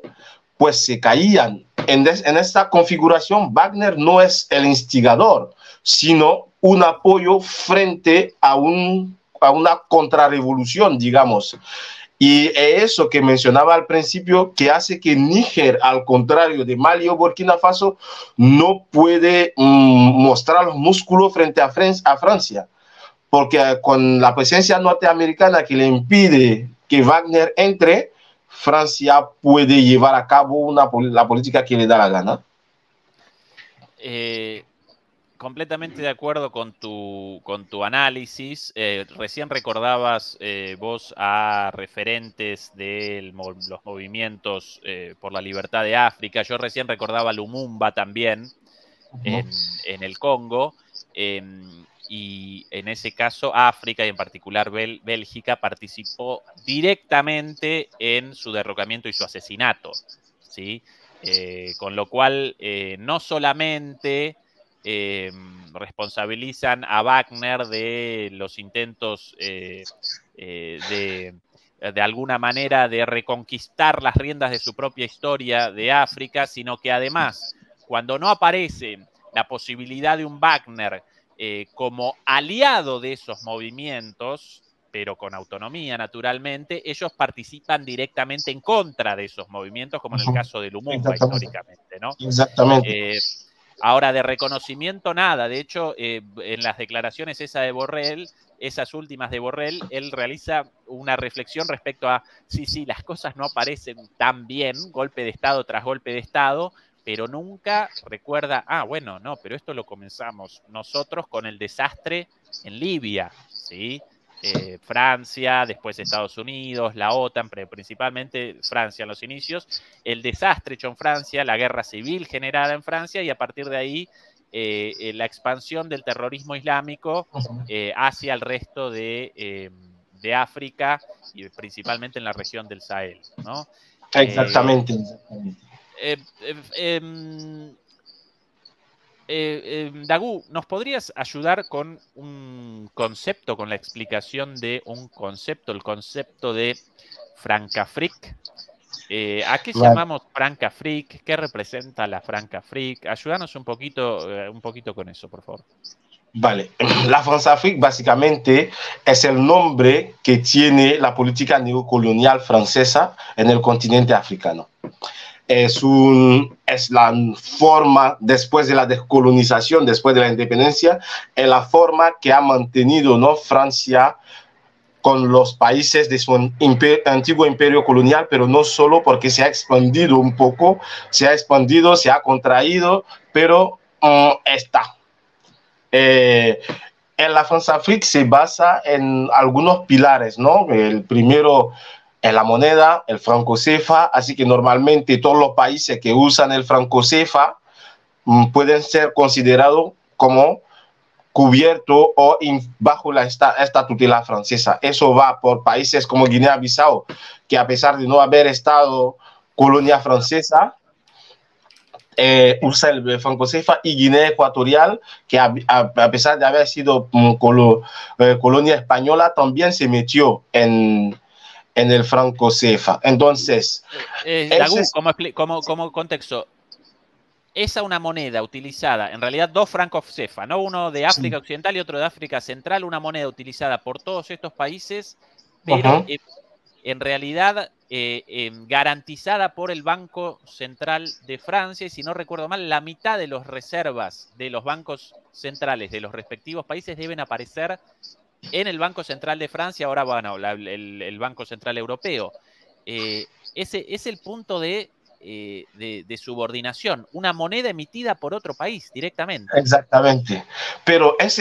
pues se caían. En esta configuración, Wagner no es el instigador, sino un apoyo frente a una contrarrevolución, digamos. Y eso que mencionaba al principio, que hace que Níger, al contrario de Mali o Burkina Faso, no puede mostrar los músculos frente a Francia, porque con la presencia norteamericana que le impide que Wagner entre, Francia puede llevar a cabo la política que le da la gana. Completamente de acuerdo con tu análisis. Recién recordabas vos a referentes de los movimientos por la libertad de África. Yo recién recordaba a Lumumba también en el Congo. Y en ese caso África y en particular Bélgica participó directamente en su derrocamiento y su asesinato, ¿sí? Con lo cual no solamente responsabilizan a Wagner de los intentos de alguna manera de reconquistar las riendas de su propia historia de África, sino que además, cuando no aparece la posibilidad de un Wagner como aliado de esos movimientos, pero con autonomía naturalmente, ellos participan directamente en contra de esos movimientos, como en el caso de Lumumba históricamente, ¿no? Exactamente. Ahora, de reconocimiento, nada. De hecho, en las declaraciones esas últimas de Borrell, él realiza una reflexión respecto a, sí, las cosas no aparecen tan bien, golpe de Estado tras golpe de Estado, pero nunca recuerda, bueno, no, pero esto lo comenzamos nosotros con el desastre en Libia, ¿sí? Francia, después Estados Unidos, la OTAN, pero principalmente Francia en los inicios, el desastre hecho en Francia, la guerra civil generada en Francia y a partir de ahí la expansión del terrorismo islámico hacia el resto de África y principalmente en la región del Sahel, ¿no? Exactamente. Dagú, ¿nos podrías ayudar con un concepto, con la explicación de un concepto, el concepto de Francafrique? ¿A qué llamamos Francafrique? ¿Qué representa la Francafrique? Ayúdanos un poquito con eso, por favor. Vale, la Francafrique básicamente es el nombre que tiene la política neocolonial francesa en el continente africano. Es la forma, después de la descolonización, después de la independencia, es la forma que ha mantenido, ¿no?, Francia con los países de su antiguo imperio colonial, pero no solo, porque se ha expandido un poco, se ha contraído, pero está. En la Francafrique se basa en algunos pilares, ¿no? El primero es la moneda, el franco CFA, así que normalmente todos los países que usan el franco CFA pueden ser considerados como cubiertos o bajo esta tutela francesa. Eso va por países como Guinea-Bissau, que a pesar de no haber estado colonia francesa, usa el franco CFA, y Guinea Ecuatorial, que a pesar de haber sido colonia española, también se metió en el franco CFA. Entonces, Dagú, como contexto, esa una moneda utilizada, en realidad dos francos CFA, ¿no? Uno de África Occidental y otro de África Central, una moneda utilizada por todos estos países, pero en realidad garantizada por el Banco Central de Francia, y si no recuerdo mal, la mitad de las reservas de los bancos centrales de los respectivos países deben aparecer en el Banco Central de Francia, ahora bueno, el Banco Central Europeo. Ese es el punto de subordinación, una moneda emitida por otro país directamente. Exactamente, pero es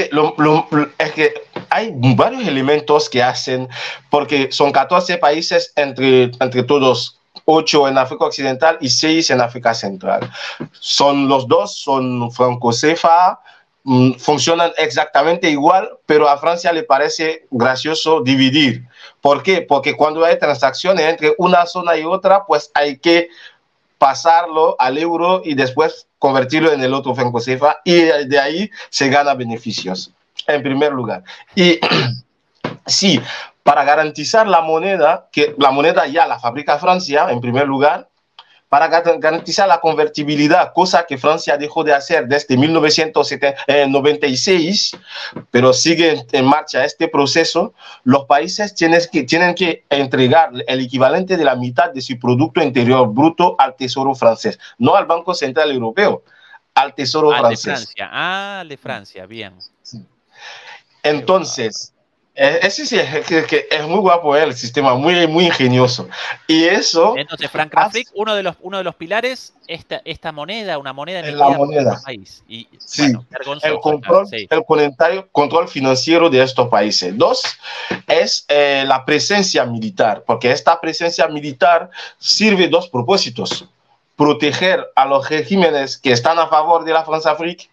que hay varios elementos que hacen, porque son 14 países entre todos, 8 en África Occidental y 6 en África Central. Los dos son franco-CFA, funcionan exactamente igual, pero a Francia le parece gracioso dividir. ¿Por qué? Porque cuando hay transacciones entre una zona y otra, pues hay que pasarlo al euro y después convertirlo en el otro franco CFA, y de ahí se gana beneficios, en primer lugar. Y sí, para garantizar la moneda, que la moneda ya la fabrica Francia, en primer lugar, para garantizar la convertibilidad, cosa que Francia dejó de hacer desde 1996, pero sigue en marcha este proceso. Los países tienen que entregar el equivalente de la mitad de su Producto Interior Bruto al Tesoro francés, no al Banco Central Europeo, al Tesoro francés. De Francia. Al de Francia, bien. Sí. Entonces, ese sí es muy guapo el sistema, muy, muy ingenioso. Y eso... Entonces, Francafric, uno de los pilares, esta moneda, una moneda emitida por nuestro país. Y, sí, bueno, el control financiero de estos países. Dos, es la presencia militar, porque esta presencia militar sirve dos propósitos. Proteger a los regímenes que están a favor de la Francafrique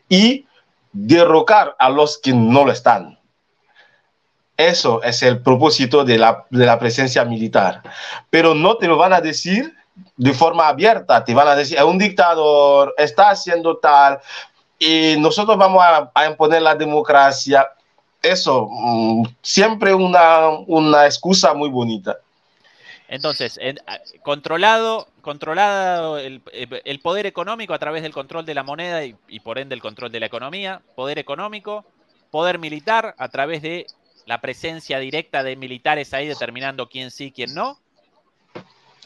y derrocar a los que no lo están. Eso es el propósito de la presencia militar. Pero no te lo van a decir de forma abierta. Te van a decir, es un dictador, está haciendo tal, y nosotros vamos a imponer la democracia. Eso, siempre una excusa muy bonita. Entonces, controlado el poder económico a través del control de la moneda y por ende el control de la economía, poder económico, poder militar a través de la presencia directa de militares ahí determinando quién sí, quién no.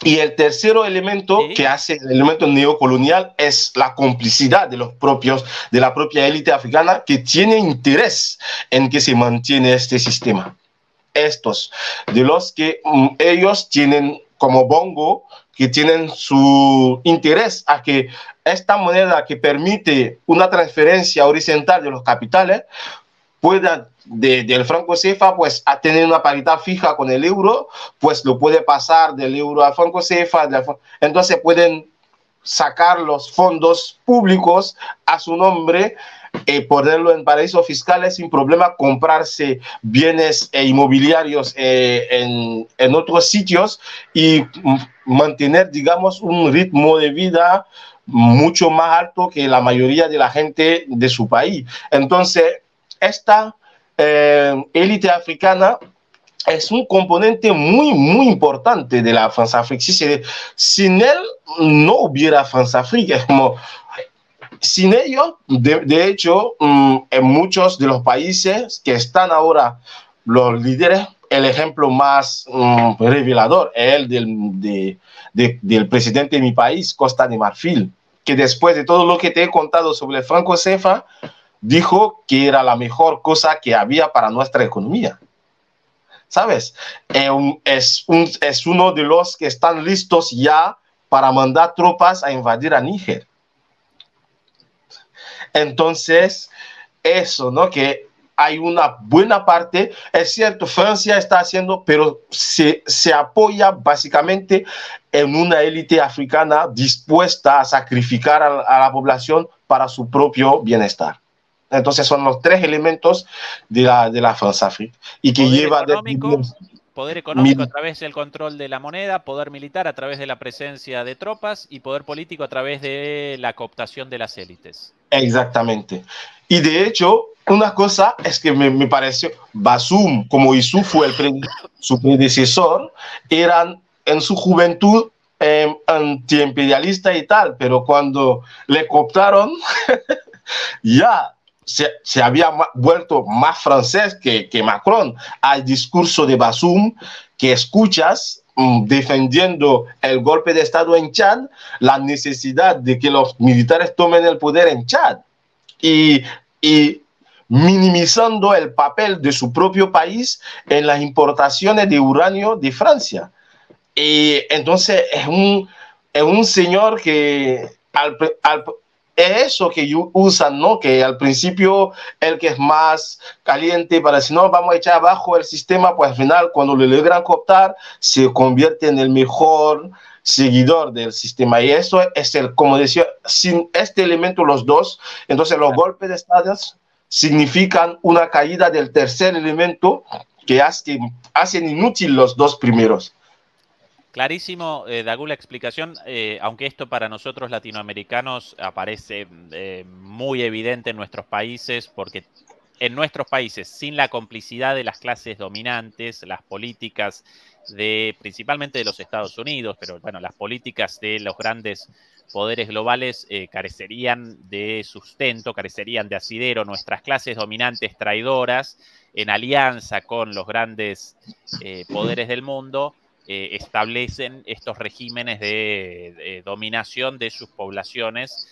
Y el tercero elemento que hace el elemento neocolonial es la complicidad de la propia élite africana que tiene interés en que se mantiene este sistema. Estos, de los que ellos tienen como Bongo, que tienen su interés a que esta moneda que permite una transferencia horizontal de los capitales pueda del franco CFA pues a tener una paridad fija con el euro, pues lo puede pasar del euro al franco CFA, entonces pueden sacar los fondos públicos a su nombre, ponerlo en paraísos fiscales sin problema, comprarse bienes inmobiliarios en otros sitios y mantener, digamos, un ritmo de vida mucho más alto que la mayoría de la gente de su país. Entonces, esta élite africana es un componente muy, muy importante de la Francafrique. Sin él no hubiera Francafrique. Es como, sin ellos, de hecho, en muchos de los países que están ahora los líderes, el ejemplo más revelador es el del presidente de mi país, Costa de Marfil, que después de todo lo que te he contado sobre el franco CFA, dijo que era la mejor cosa que había para nuestra economía. ¿Sabes? Es uno de los que están listos ya para mandar tropas a invadir a Níger. Entonces, eso, ¿no? Que hay una buena parte, es cierto, Francia está haciendo, pero se apoya básicamente en una élite africana dispuesta a sacrificar a la población para su propio bienestar. Entonces son los tres elementos de la Francafrique y que lleva poder económico a través del control de la moneda, poder militar a través de la presencia de tropas y poder político a través de la cooptación de las élites. Exactamente. Y de hecho, una cosa es que me pareció, Bazoum, como Issou fue su predecesor, eran en su juventud antiimperialista y tal, pero cuando le cooptaron, ya se había vuelto más francés que Macron. Al discurso de Bazoum que escuchas defendiendo el golpe de Estado en Chad, la necesidad de que los militares tomen el poder en Chad y minimizando el papel de su propio país en las importaciones de uranio de Francia. Y entonces es un señor que es eso que usan, ¿no? Que al principio el que es más caliente para decir, no, vamos a echar abajo el sistema, pues al final cuando le logran cooptar, se convierte en el mejor seguidor del sistema. Y eso es como decía, sin este elemento los dos, entonces los golpes de Estado significan una caída del tercer elemento que hacen inútil los dos primeros. Clarísimo, Dagu, la explicación, aunque esto para nosotros latinoamericanos aparece muy evidente en nuestros países porque en nuestros países, sin la complicidad de las clases dominantes, las políticas principalmente de los Estados Unidos, pero bueno, las políticas de los grandes poderes globales carecerían de sustento, carecerían de asidero. Nuestras clases dominantes traidoras, en alianza con los grandes poderes del mundo, establecen estos regímenes de dominación de sus poblaciones.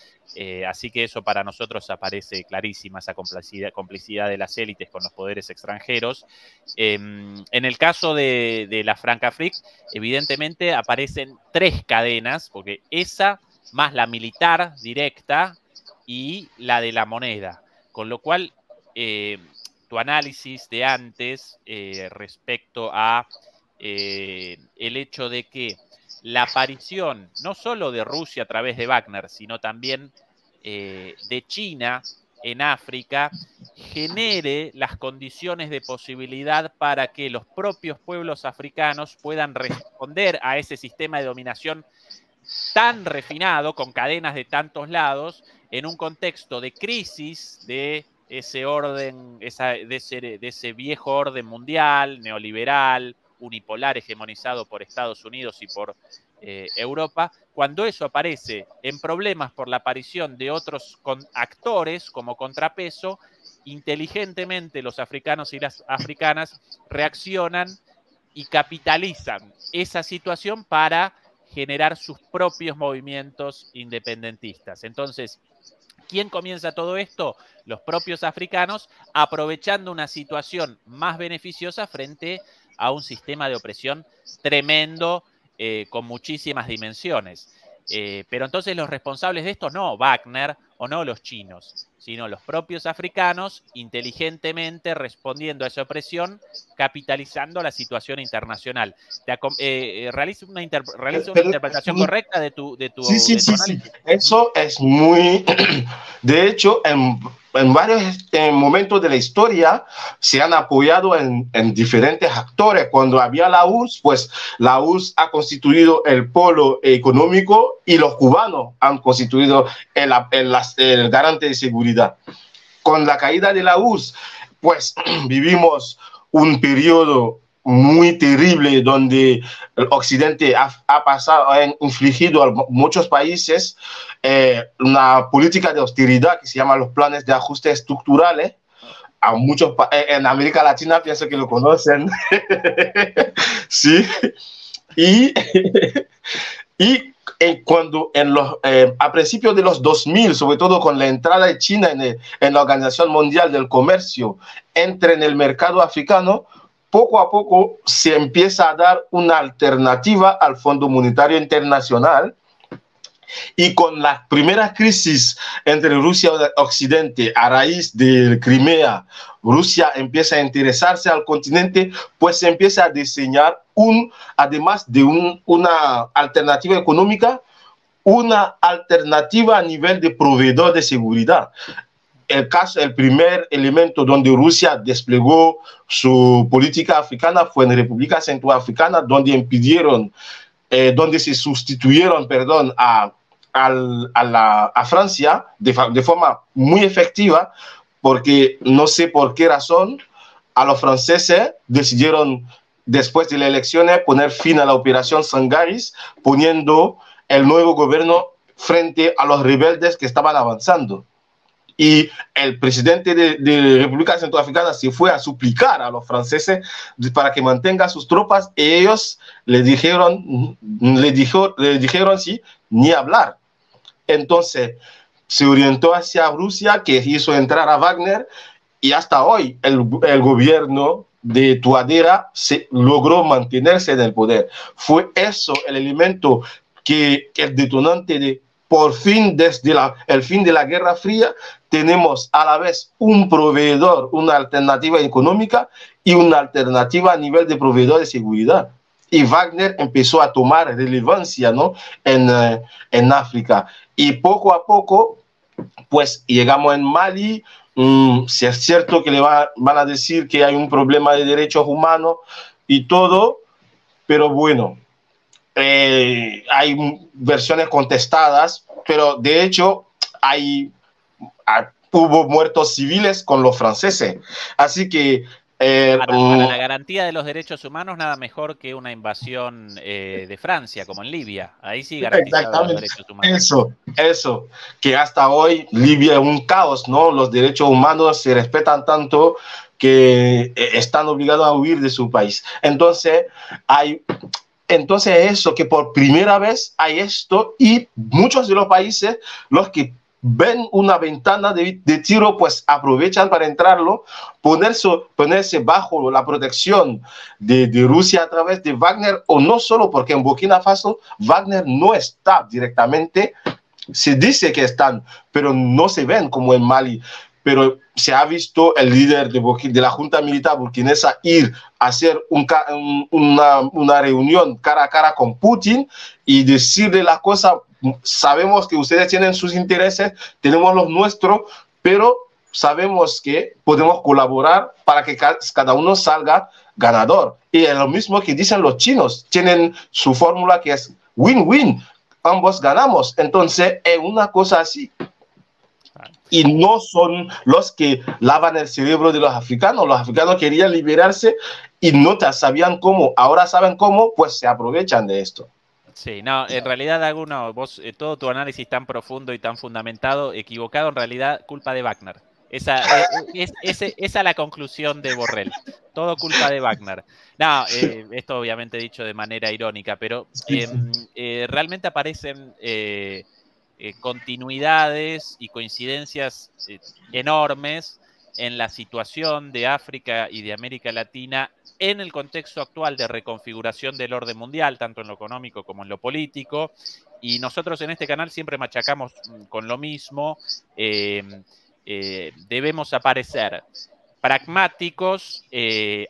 Así que eso para nosotros aparece clarísima, esa complicidad de las élites con los poderes extranjeros. En el caso de la Francafrique, evidentemente aparecen 3 cadenas, porque esa más la militar directa y la de la moneda, con lo cual tu análisis de antes respecto a el hecho de que la aparición no solo de Rusia a través de Wagner, sino también de China en África, genere las condiciones de posibilidad para que los propios pueblos africanos puedan responder a ese sistema de dominación tan refinado, con cadenas de tantos lados, en un contexto de crisis de ese orden, de ese viejo orden mundial, neoliberal, unipolar, hegemonizado por Estados Unidos y por Europa. Cuando eso aparece en problemas por la aparición de otros actores como contrapeso, inteligentemente los africanos y las africanas reaccionan y capitalizan esa situación para generar sus propios movimientos independentistas. Entonces, ¿quién comienza todo esto? Los propios africanos, aprovechando una situación más beneficiosa frente a un sistema de opresión tremendo, con muchísimas dimensiones. Pero entonces los responsables de esto no Wagner o no los chinos, sino los propios africanos, inteligentemente respondiendo a esa opresión, capitalizando la situación internacional. ¿Realiza una interpretación correcta de tu Sí. análisis? Eso es muy... De hecho, en varios momentos de la historia se han apoyado en diferentes actores. Cuando había la URSS, pues la URSS ha constituido el polo económico y los cubanos han constituido el garante de seguridad. Con la caída de la URSS, pues vivimos un periodo muy terrible donde el Occidente ha infligido a muchos países una política de austeridad que se llama los planes de ajuste estructurales. A muchos en América Latina pienso que lo conocen. Sí. Y cuando a principios de los 2000, sobre todo con la entrada de China en la Organización Mundial del Comercio, entra en el mercado africano, poco a poco se empieza a dar una alternativa al Fondo Monetario Internacional. Y con la primera crisis entre Rusia y Occidente, a raíz de Crimea, Rusia empieza a interesarse al continente, pues se empieza a diseñar, además de una alternativa económica, una alternativa a nivel de proveedor de seguridad. El primer elemento donde Rusia desplegó su política africana fue en República Centroafricana, donde donde se sustituyeron, a Francia de forma muy efectiva, porque no sé por qué razón a los franceses decidieron, después de las elecciones, poner fin a la operación Sangaris, poniendo el nuevo gobierno frente a los rebeldes que estaban avanzando. Y el presidente de República Centroafricana se fue a suplicar a los franceses para que mantengan sus tropas, y ellos le dijeron sí, ni hablar. Entonces se orientó hacia Rusia, que hizo entrar a Wagner, y hasta hoy el gobierno de Touadéra logró mantenerse en el poder. Fue eso el elemento el detonante de, por fin, desde el fin de la Guerra Fría, tenemos a la vez un proveedor, una alternativa económica y una alternativa a nivel de proveedor de seguridad. Y Wagner empezó a tomar relevancia, ¿no?, en África. Y poco a poco, pues llegamos en Mali. Si es cierto que van a decir que hay un problema de derechos humanos y todo, pero bueno, hay versiones contestadas, pero de hecho hubo muertos civiles con los franceses. Así que para la garantía de los derechos humanos, nada mejor que una invasión de Francia, como en Libia. Ahí sí garantizaba los derechos humanos. Eso, que hasta hoy Libia es un caos, ¿no? Los derechos humanos se respetan tanto que están obligados a huir de su país. Entonces eso, que por primera vez hay esto, y muchos de los países, los que ven una ventana de tiro, pues aprovechan para entrarlo, ponerse bajo la protección de Rusia a través de Wagner, o no solo porque en Burkina Faso Wagner no está directamente, se dice que están, pero no se ven como en Mali. Pero se ha visto el líder de la Junta Militar burkinesa ir a hacer una reunión cara a cara con Putin y decirle la cosa: sabemos que ustedes tienen sus intereses, tenemos los nuestros, pero sabemos que podemos colaborar para que cada uno salga ganador. Y es lo mismo que dicen los chinos, tienen su fórmula que es win-win, ambos ganamos. Entonces es una cosa así. Y no son los que lavan el cerebro de los africanos. Los africanos querían liberarse y no sabían cómo. Ahora saben cómo, pues se aprovechan de esto. Sí, no, en realidad, Dago, vos, todo tu análisis tan profundo y tan fundamentado, equivocado, en realidad, culpa de Wagner. Esa es la conclusión de Borrell. Todo culpa de Wagner. No, esto obviamente dicho de manera irónica, pero realmente aparecen continuidades y coincidencias enormes en la situación de África y de América Latina en el contexto actual de reconfiguración del orden mundial, tanto en lo económico como en lo político. Y nosotros en este canal siempre machacamos con lo mismo. Debemos aparecer pragmáticos,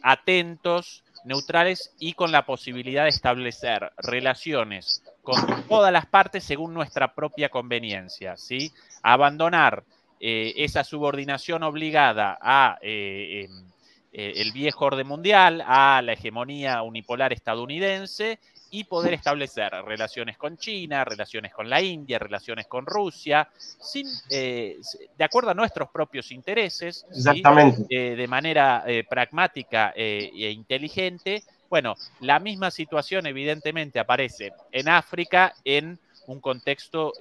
atentos, neutrales y con la posibilidad de establecer relaciones con todas las partes según nuestra propia conveniencia, ¿sí? Abandonar esa subordinación obligada a el viejo orden mundial, a la hegemonía unipolar estadounidense, y poder establecer relaciones con China, relaciones con la India, relaciones con Rusia, de acuerdo a nuestros propios intereses, exactamente, ¿sí? De manera pragmática e inteligente. Bueno, la misma situación evidentemente aparece en África en un contexto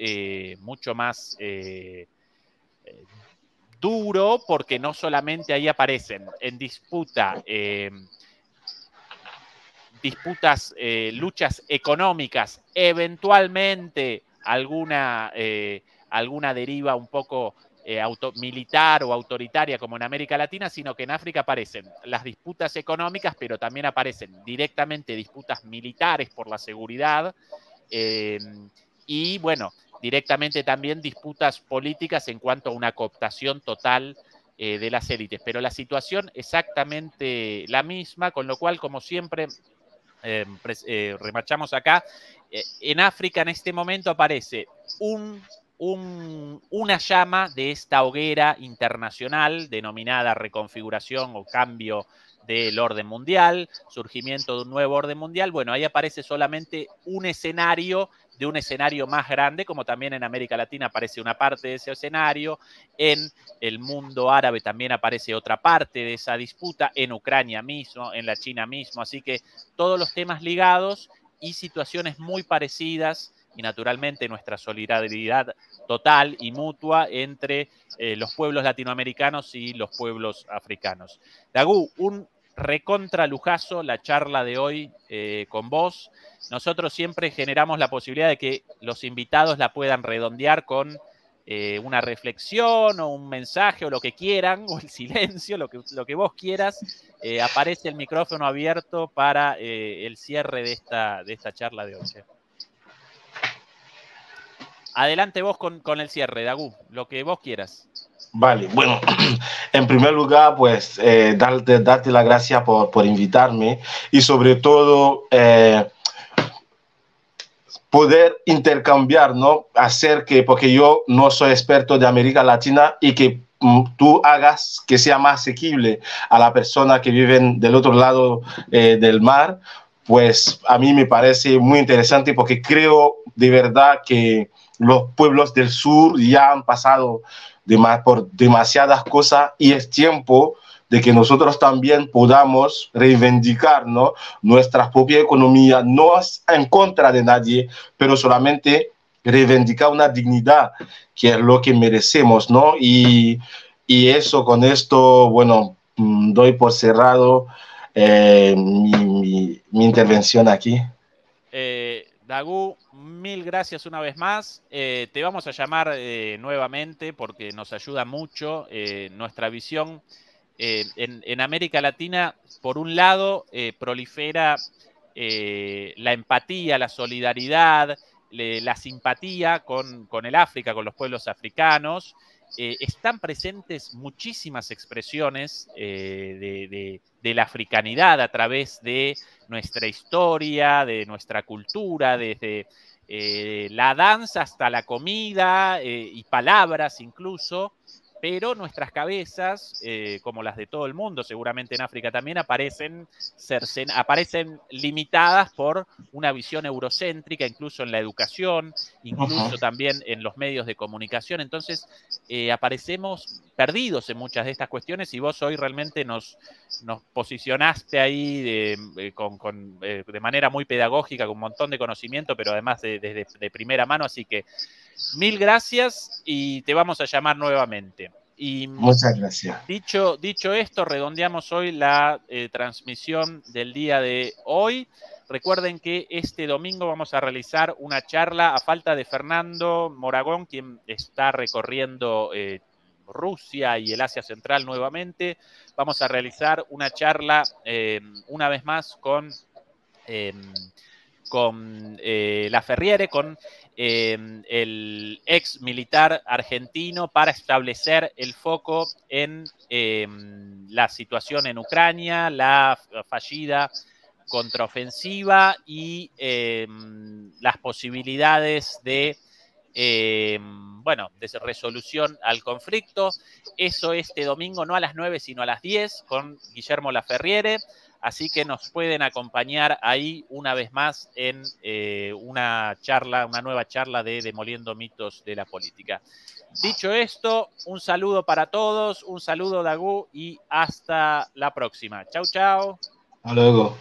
mucho más duro, porque no solamente ahí aparecen en disputa luchas económicas, eventualmente alguna deriva un poco militar o autoritaria como en América Latina, sino que en África aparecen las disputas económicas, pero también aparecen directamente disputas militares por la seguridad y, bueno, directamente también disputas políticas en cuanto a una cooptación total de las élites. Pero la situación exactamente la misma, con lo cual, como siempre, remachamos acá, en África en este momento aparece una llama de esta hoguera internacional denominada reconfiguración o cambio del orden mundial, surgimiento de un nuevo orden mundial. Bueno, ahí aparece solamente un escenario de un escenario más grande, como también en América Latina aparece una parte de ese escenario, en el mundo árabe también aparece otra parte de esa disputa, en Ucrania mismo, en la China mismo, así que todos los temas ligados y situaciones muy parecidas, y naturalmente nuestra solidaridad total y mutua entre los pueblos latinoamericanos y los pueblos africanos. Dago, un recontra lujazo la charla de hoy con vos. Nosotros siempre generamos la posibilidad de que los invitados la puedan redondear con una reflexión o un mensaje o lo que quieran, o el silencio, lo que vos quieras. Aparece el micrófono abierto para el cierre de esta charla de hoy. Adelante vos con el cierre, Dago, lo que vos quieras. Vale, bueno, en primer lugar, pues darte las gracias por invitarme, y sobre todo poder intercambiar, ¿no? Porque yo no soy experto de América Latina, y que tú hagas que sea más asequible a la persona que viven del otro lado del mar, pues a mí me parece muy interesante, porque creo de verdad que los pueblos del sur ya han pasado por demasiadas cosas y es tiempo de que nosotros también podamos reivindicar, ¿no?, nuestra propia economía, no en contra de nadie, pero solamente reivindicar una dignidad que es lo que merecemos, ¿no? Y eso, con esto, bueno, doy por cerrado mi intervención aquí. Dagu, mil gracias una vez más. Te vamos a llamar nuevamente porque nos ayuda mucho nuestra visión. En América Latina, por un lado, prolifera la empatía, la solidaridad, la simpatía con el África, con los pueblos africanos. Están presentes muchísimas expresiones de la africanidad a través de nuestra historia, de nuestra cultura, desde la danza hasta la comida y palabras incluso, pero nuestras cabezas, como las de todo el mundo, seguramente en África también, aparecen limitadas por una visión eurocéntrica, incluso en la educación, incluso también en los medios de comunicación. Entonces, aparecemos perdidos en muchas de estas cuestiones y vos hoy realmente nos posicionaste ahí de manera muy pedagógica, con un montón de conocimiento, pero además de primera mano, así que mil gracias y te vamos a llamar nuevamente. Y muchas gracias. Dicho esto, redondeamos hoy la transmisión del día de hoy. Recuerden que este domingo vamos a realizar una charla a falta de Fernando Moragón, quien está recorriendo Rusia y el Asia Central nuevamente. Vamos a realizar una charla una vez más con Laferriere, con el ex militar argentino, para establecer el foco en la situación en Ucrania, la fallida contraofensiva y las posibilidades de resolución al conflicto. Eso este domingo, no a las 9, sino a las 10, con Guillermo Laferriere. Así que nos pueden acompañar ahí una vez más en una nueva charla de Demoliendo Mitos de la Política. Dicho esto, un saludo para todos, un saludo, Dagu, y hasta la próxima. Chau, chau. Hasta luego.